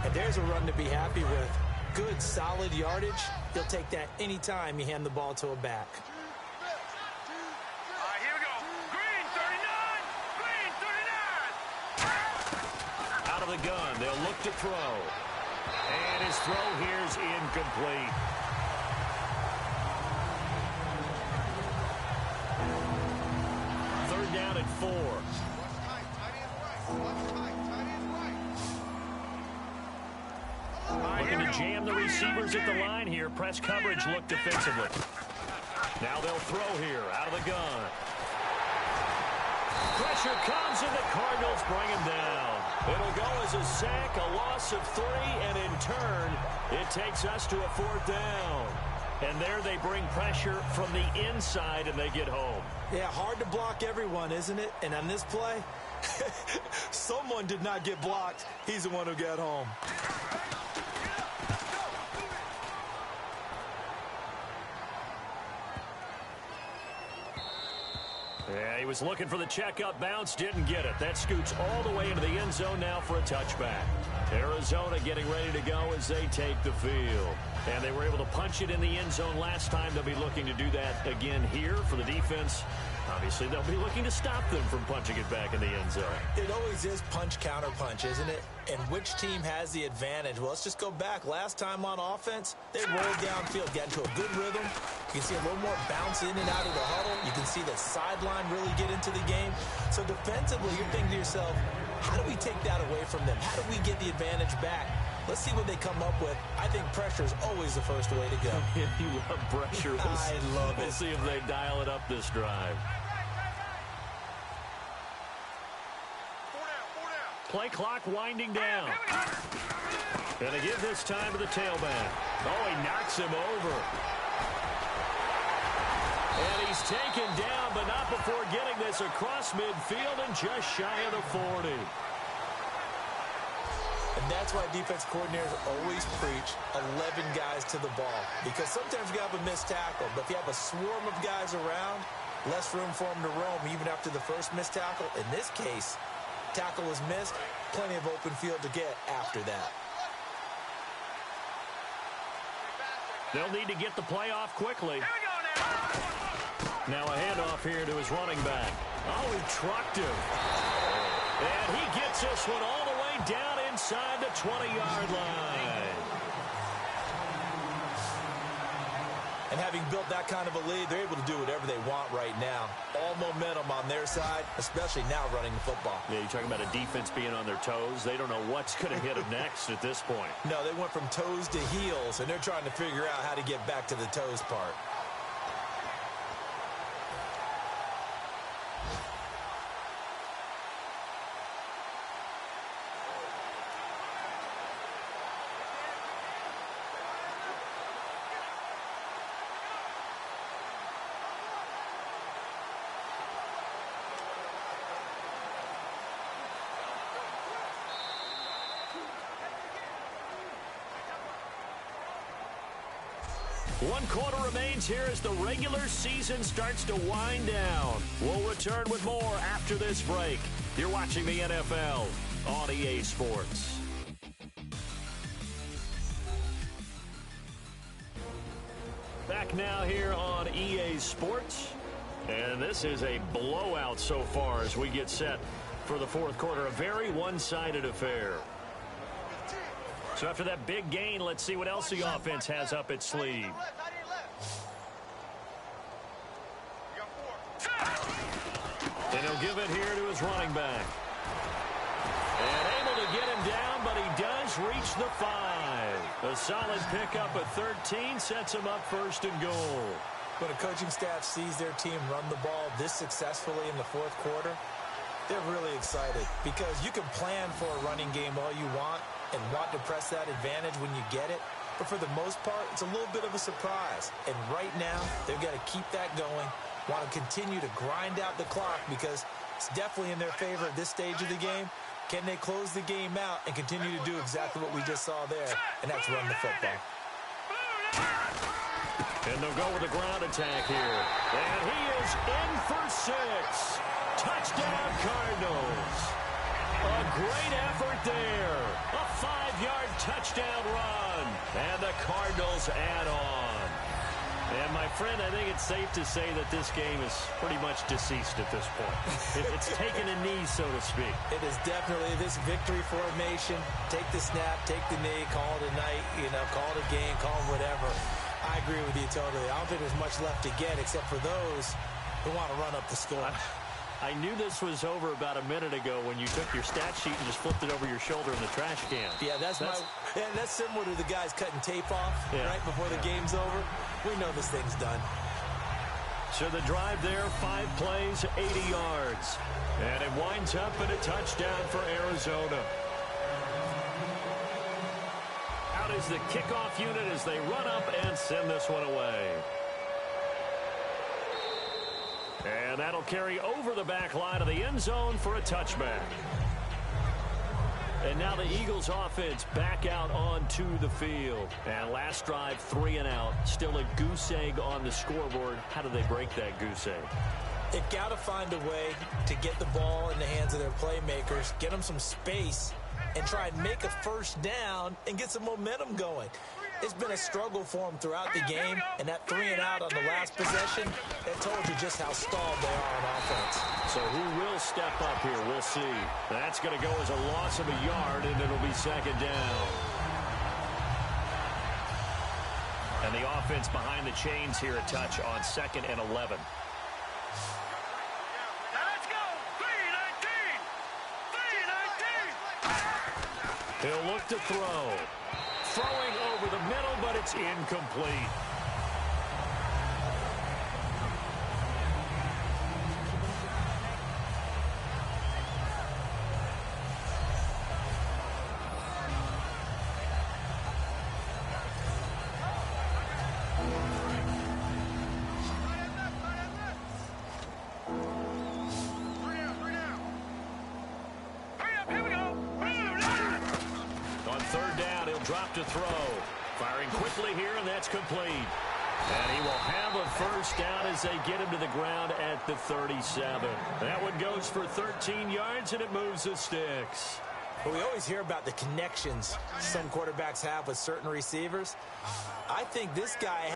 And there's a run to be happy with. Good, solid yardage. He'll take that anytime you hand the ball to a back. Here we go. Green, 39. Green, 39. Out of the gun, they'll look to throw. And his throw here's incomplete. Third down and 4. Looking to jam the receivers at the line here. Press coverage look defensively. Now they'll throw here out of the gun. Pressure comes and the Cardinals bring him down. It'll go as a sack, a loss of 3, and in turn, it takes us to a 4th down. And there they bring pressure from the inside and they get home. Yeah, hard to block everyone, isn't it? And on this play, someone did not get blocked. He's the one who got home. Yeah, he was looking for the checkup bounce, didn't get it. That scoots all the way into the end zone now for a touchback. Arizona getting ready to go as they take the field. And they were able to punch it in the end zone last time. They'll be looking to do that again here for the defense. Obviously, they'll be looking to stop them from punching it back in the end zone. It always is punch, counter punch, isn't it? And which team has the advantage? Well, let's just go back. Last time on offense, they rolled downfield, got into a good rhythm. You can see a little more bounce in and out of the huddle. You can see the sideline really get into the game. So defensively, you're thinking to yourself, how do we take that away from them? How do we get the advantage back? Let's see what they come up with. I think pressure is always the first way to go. You love pressure. I love it. We'll see if they dial it up this drive. Play clock winding down. Gonna give this time to the tailback. Oh, he knocks him over. And he's taken down, but not before getting this across midfield and just shy of the 40. And that's why defense coordinators always preach 11 guys to the ball. Because sometimes you have a missed tackle, but if you have a swarm of guys around, less room for them to roam even after the first missed tackle. In this case, tackle was missed, plenty of open field to get after that. They'll need to get the play off quickly. Now a handoff here to his running back. Oh, he trucked him. And he gets this one all the way down inside the 20-yard line. And having built that kind of a lead, they're able to do whatever they want right now. All momentum on their side, especially now running the football. Yeah, you're talking about a defense being on their toes. They don't know what's going to hit them next at this point. No, they went from toes to heels, and they're trying to figure out how to get back to the toes part. One quarter remains here as the regular season starts to wind down. We'll return with more after this break. You're watching the NFL on EA Sports. Back now here on EA Sports. And this is a blowout so far as we get set for the fourth quarter. A very one-sided affair. So after that big gain, let's see what else the offense has up its sleeve. And he'll give it here to his running back. And able to get him down, but he does reach the 5. A solid pickup at 13 sets him up first and goal. When a coaching staff sees their team run the ball this successfully in the fourth quarter, they're really excited because you can plan for a running game all you want and want to press that advantage when you get it. But for the most part, it's a little bit of a surprise. And right now, they've got to keep that going, want to continue to grind out the clock because it's definitely in their favor at this stage of the game. Can they close the game out and continue to do exactly what we just saw there? And that's run the football. And they'll go with a ground attack here. And he is in for 6. Touchdown, Cardinals. A great effort there. A 5-yard touchdown run. And the Cardinals add on. And, my friend, I think it's safe to say that this game is pretty much deceased at this point. It's taken a knee, so to speak. It is definitely this victory formation. Take the snap, take the knee, call it a night, call it a game, call it whatever. I agree with you totally. I don't think there's much left to get except for those who want to run up the score. I knew this was over about a minute ago when you took your stat sheet and just flipped it over your shoulder in the trash can. Yeah, that's similar to the guys cutting tape off right before the game's over. We know this thing's done. So the drive there, 5 plays, 80 yards. And it winds up in a touchdown for Arizona. Out is the kickoff unit as they run up and send this one away. And that'll carry over the back line of the end zone for a touchback. And now the Eagles offense back out onto the field. And last drive, 3 and out. Still a goose egg on the scoreboard. How do they break that goose egg? They've got to find a way to get the ball in the hands of their playmakers, get them some space, and try and make a first down and get some momentum going. It's been a struggle for them throughout the game, and that 3-and-out on the last possession, that told you just how stalled they are on offense. So who will step up here? We'll see. That's going to go as a loss of a yard, and it'll be second down. And the offense behind the chains here a touch on 2nd and 11. He'll look to throw. Throwing over the middle, but it's incomplete. Drop to throw. Firing quickly here, and that's complete. And he will have a first down as they get him to the ground at the 37. That one goes for 13 yards, and it moves the sticks. Well, we always hear about the connections some quarterbacks have with certain receivers. I think this guy...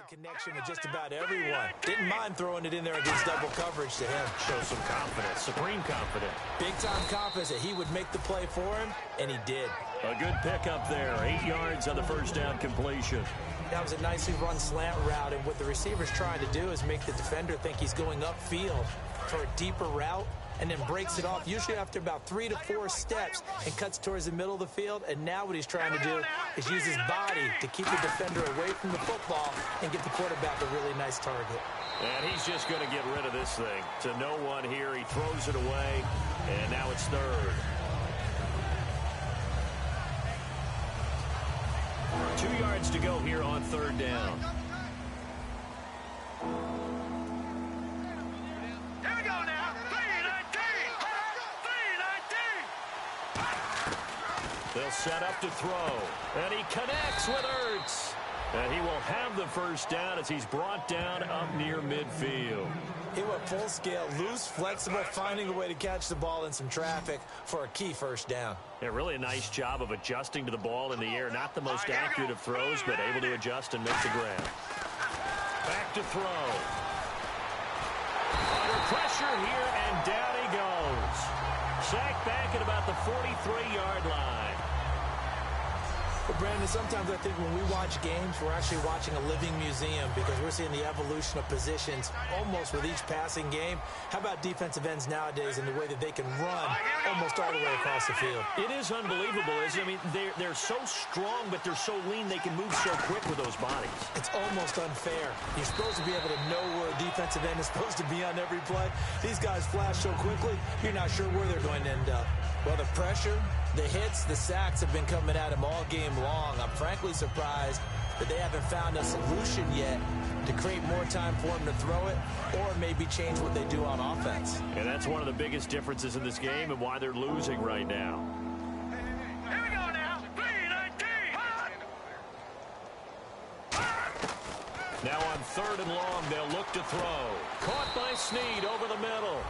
connection with just about everyone. Didn't mind throwing it in there against double coverage to him. Show some confidence, supreme confidence. Big-time confidence that he would make the play for him, and he did. A good pickup there. 8 yards on the first down completion. That was a nicely run slant route, and what the receiver's trying to do is make the defender think he's going upfield for a deeper route, and then breaks it off, usually after about 3 to 4 steps, and cuts towards the middle of the field. And now what he's trying to do is use his body to keep the defender away from the football and give the quarterback a really nice target. And he's just going to get rid of this thing. To no one here, he throws it away, and now it's third. 2 yards to go here on third down. They'll set up to throw. And he connects with Ertz. And he will have the first down as he's brought down up near midfield. He went full scale, loose, flexible, finding a way to catch the ball in some traffic for a key first down. Yeah, really a nice job of adjusting to the ball in the air. Not the most accurate of throws, but able to adjust and make the grab. Back to throw. Under pressure here, and down he goes. Sacked back at about the 43-yard line. But, Brandon, sometimes I think when we watch games, we're actually watching a living museum because we're seeing the evolution of positions almost with each passing game. How about defensive ends nowadays and the way that they can run almost all the way across the field? It is unbelievable, isn't it? I mean, they're so strong, but they're so lean they can move so quick with those bodies. It's almost unfair. You're supposed to be able to know where a defensive end is supposed to be on every play. These guys flash so quickly, you're not sure where they're going to end up. Well, the pressure, the hits, the sacks have been coming at him all game long. I'm frankly surprised that they haven't found a solution yet to create more time for him to throw it or maybe change what they do on offense. And that's one of the biggest differences in this game and why they're losing right now. Here we go now. 3-19. Now on third and long, they'll look to throw. Caught by Snead over the middle.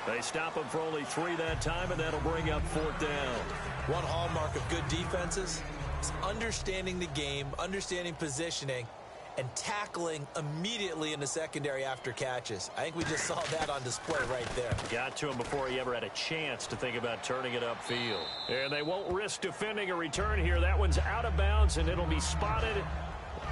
They stop him for only 3 that time, and that'll bring up fourth down. One hallmark of good defenses is understanding the game, understanding positioning, and tackling immediately in the secondary after catches. I think we just saw that on display right there. Got to him before he ever had a chance to think about turning it upfield. And they won't risk defending a return here. That one's out of bounds, and it'll be spotted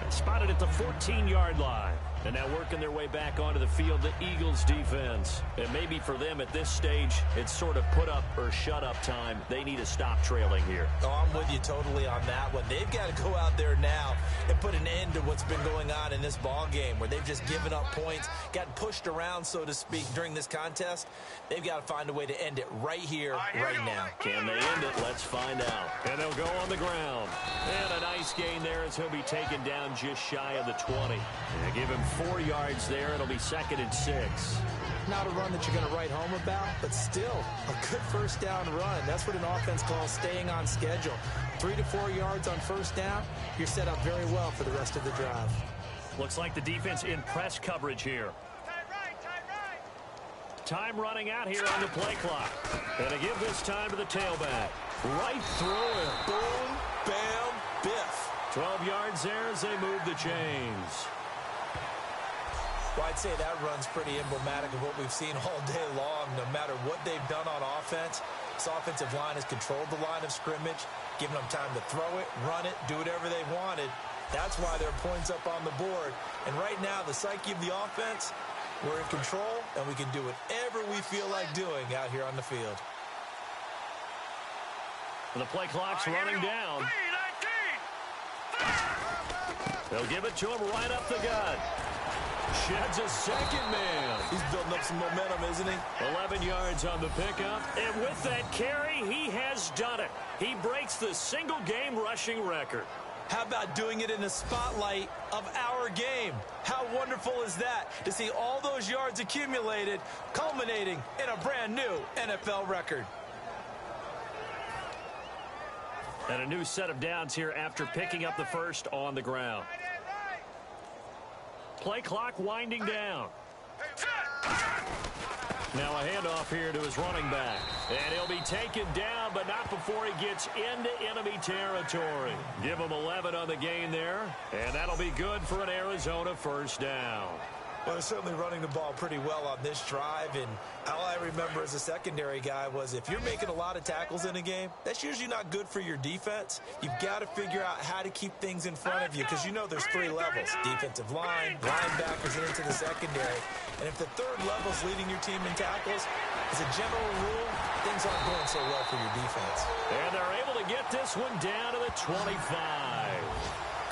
at the 14-yard line. And now working their way back onto the field, the Eagles defense. And maybe for them at this stage, it's sort of put up or shut up time. They need to stop trailing here. Oh, I'm with you totally on that one. They've got to go out there now and put an end to what's been going on in this ball game where they've just given up points, gotten pushed around, so to speak, during this contest. They've got to find a way to end it right here, right now. Can they end it? Let's find out. And they'll go on the ground. And a nice gain there as he'll be taken down just shy of the 20. And give him 4 yards there. It'll be 2nd and 6. Not a run that you're going to write home about, but still a good first down run. That's what an offense calls staying on schedule. 3 to 4 yards on first down, you're set up very well for the rest of the drive. Looks like the defense in press coverage here. Time running out here on the play clock. And to give this time to the tailback. Right through it. Boom, bam, biff. 12 yards there as they move the chains. Well, I'd say that run's pretty emblematic of what we've seen all day long. No matter what they've done on offense, this offensive line has controlled the line of scrimmage, given them time to throw it, run it, do whatever they wanted. That's why there are points up on the board. And right now, the psyche of the offense, we're in control, and we can do whatever we feel like doing out here on the field. The play clock's running down. They'll give it to him right up the gut. Sheds a second man. He's building up some momentum, isn't he? 11 yards on the pickup. And with that carry, he has done it. He breaks the single-game rushing record. How about doing it in the spotlight of our game? How wonderful is that to see all those yards accumulated, culminating in a brand new NFL record? And a new set of downs here after picking up the first on the ground. Play clock winding down. Now a handoff here to his running back. And he'll be taken down, but not before he gets into enemy territory. Give him 11 on the gain there, and that'll be good for an Arizona first down. Well, they're certainly running the ball pretty well on this drive, and all I remember as a secondary guy was if you're making a lot of tackles in a game, that's usually not good for your defense. You've got to figure out how to keep things in front of you because you know there's 3 levels, defensive line, linebackers, and into the secondary. And if the 3rd level's leading your team in tackles, as a general rule, things aren't going so well for your defense. And they're able to get this one down to the 25.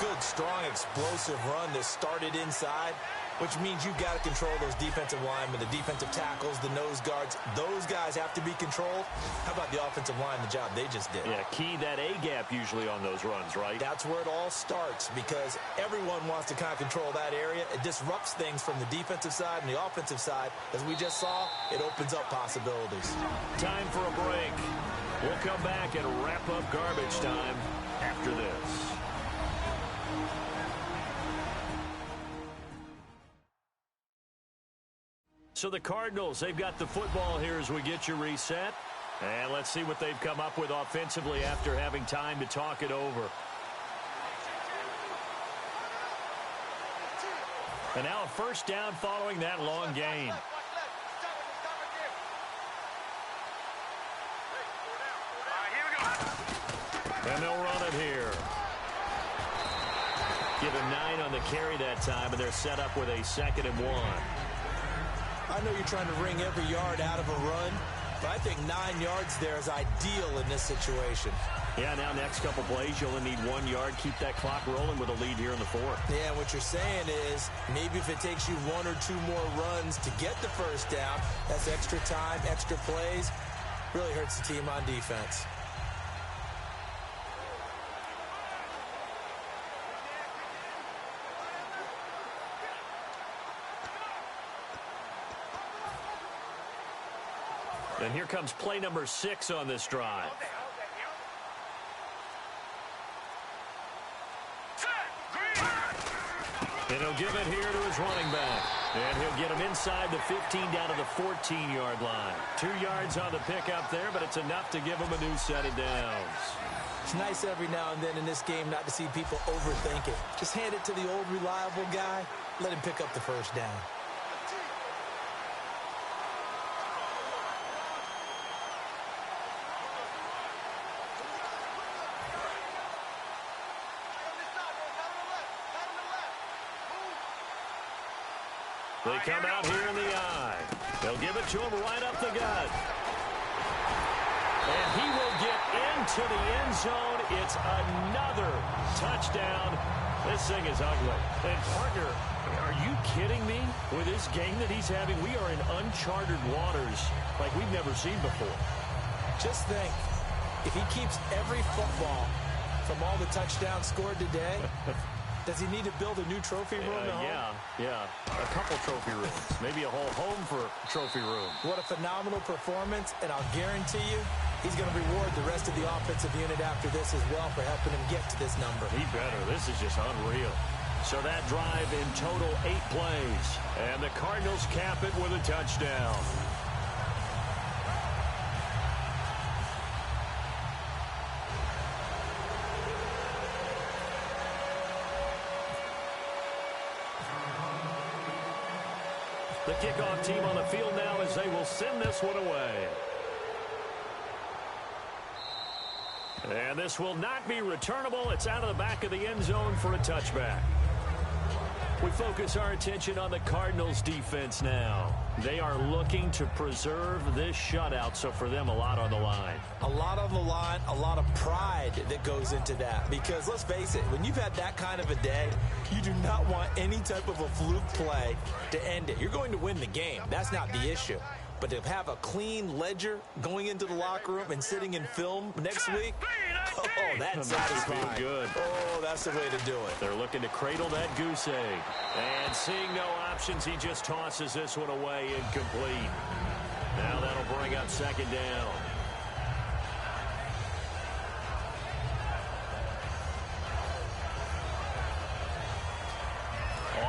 Good, strong, explosive run that started inside, which means you've got to control those defensive linemen, the defensive tackles, the nose guards. Those guys have to be controlled. How about the offensive line, the job they just did? Yeah, key that A-gap usually on those runs, right? That's where it all starts because everyone wants to kind of control that area. It disrupts things from the defensive side and the offensive side. As we just saw, it opens up possibilities. Time for a break. We'll come back and wrap up garbage time after this. So the Cardinals, they've got the football here as we get you reset. And let's see what they've come up with offensively after having time to talk it over. And now a first down following that long gain. And they'll run it here. Give him 9 on the carry that time, and they're set up with a 2nd and 1. I know you're trying to wring every yard out of a run, but I think 9 yards there is ideal in this situation. Yeah, now next couple plays, you only need 1 yard. Keep that clock rolling with a lead here in the 4th. Yeah, what you're saying is maybe if it takes you 1 or 2 more runs to get the first down, that's extra time, extra plays. Really hurts the team on defense. And here comes play number 6 on this drive. And he'll give it here to his running back. And he'll get him inside the 15 down to the 14-yard line. 2 yards on the pickup there, but it's enough to give him a new set of downs. It's nice every now and then in this game not to see people overthink it. Just hand it to the old reliable guy. Let him pick up the first down. They come out here in the eye. They'll give it to him right up the gut. And he will get into the end zone. It's another touchdown. This thing is ugly. And, partner, are you kidding me? With this game that he's having, we are in uncharted waters like we've never seen before. Just think, if he keeps every football from all the touchdowns scored today, Does he need to build a new trophy room at home? Yeah. A couple trophy rooms. Maybe a whole home for trophy room. What a phenomenal performance, and I'll guarantee you he's going to reward the rest of the offensive unit after this as well for helping him get to this number. He better. This is just unreal. So that drive in total 8 plays. And the Cardinals cap it with a touchdown. The kickoff team on the field now as they will send this one away. And this will not be returnable. It's out of the back of the end zone for a touchback. We focus our attention on the Cardinals defense now. They are looking to preserve this shutout, so for them, a lot on the line. A lot on the line, a lot of pride that goes into that. Because let's face it, when you've had that kind of a day, you do not want any type of a fluke play to end it. You're going to win the game. That's not the issue. But to have a clean ledger going into the locker room and sitting in film next week, oh, that's satisfying. Good. Oh, that's the way to do it. They're looking to cradle that goose egg. And seeing no options, he just tosses this one away, incomplete. Now that'll bring up second down.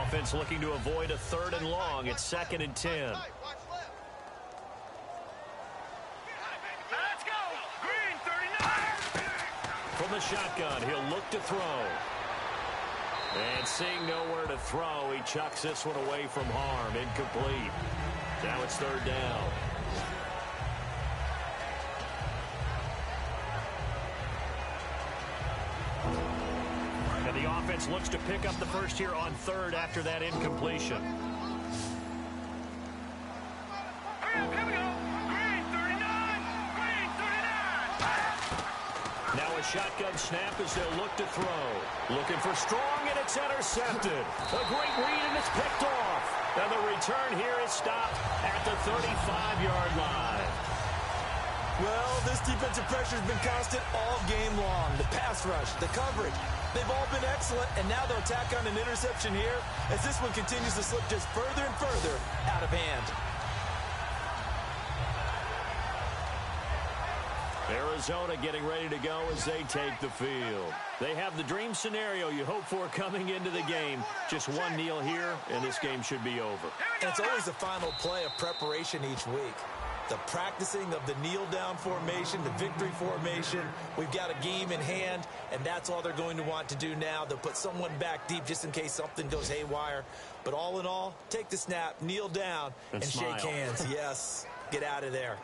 Offense looking to avoid a 3rd and long. It's 2nd and 10. From the shotgun, he'll look to throw. And seeing nowhere to throw, he chucks this one away from harm. Incomplete. Now it's 3rd down. And the offense looks to pick up the first here on 3rd after that incompletion. Here we go. Green 39. Green 39. Now a shotgun snap as they'll look to throw. Looking for strong, and it's intercepted. A great read, and it's picked off. And the return here is stopped at the 35-yard line. Well, this defensive pressure has been constant all game long. The pass rush, the coverage, they've all been excellent, and now they'll tack on an interception here as this one continues to slip just further and further out of hand. Arizona getting ready to go as they take the field. They have the dream scenario you hope for coming into the game. Just one kneel here, and this game should be over. And it's always the final play of preparation each week. The practicing of the kneel-down formation, the victory formation. We've got a game in hand, and that's all they're going to want to do now. They'll put someone back deep just in case something goes haywire. But all in all, take the snap, kneel down, and shake hands. Yes, get out of there.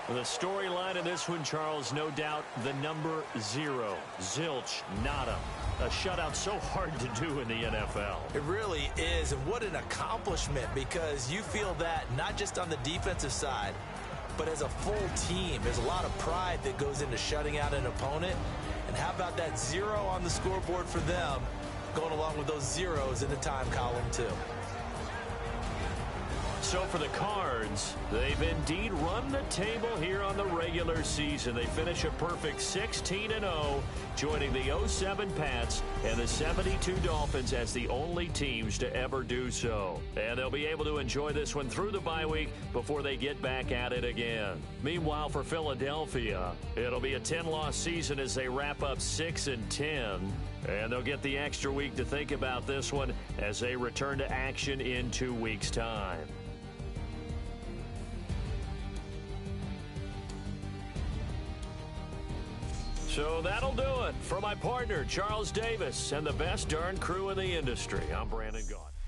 The storyline of this one, Charles, no doubt the number 0. Zilch, nada. A shutout so hard to do in the NFL. It really is, and what an accomplishment, because you feel that not just on the defensive side, but as a full team. There's a lot of pride that goes into shutting out an opponent. And how about that 0 on the scoreboard for them, going along with those zeros in the time column, too. So for the Cards, they've indeed run the table here on the regular season. They finish a perfect 16-0, joining the 07 Pats and the 72 Dolphins as the only teams to ever do so. And they'll be able to enjoy this one through the bye week before they get back at it again. Meanwhile, for Philadelphia, it'll be a 10-loss season as they wrap up 6-10. And they'll get the extra week to think about this one as they return to action in 2 weeks' time. So that'll do it. For my partner, Charles Davis, and the best darn crew in the industry, I'm Brandon Gaudin.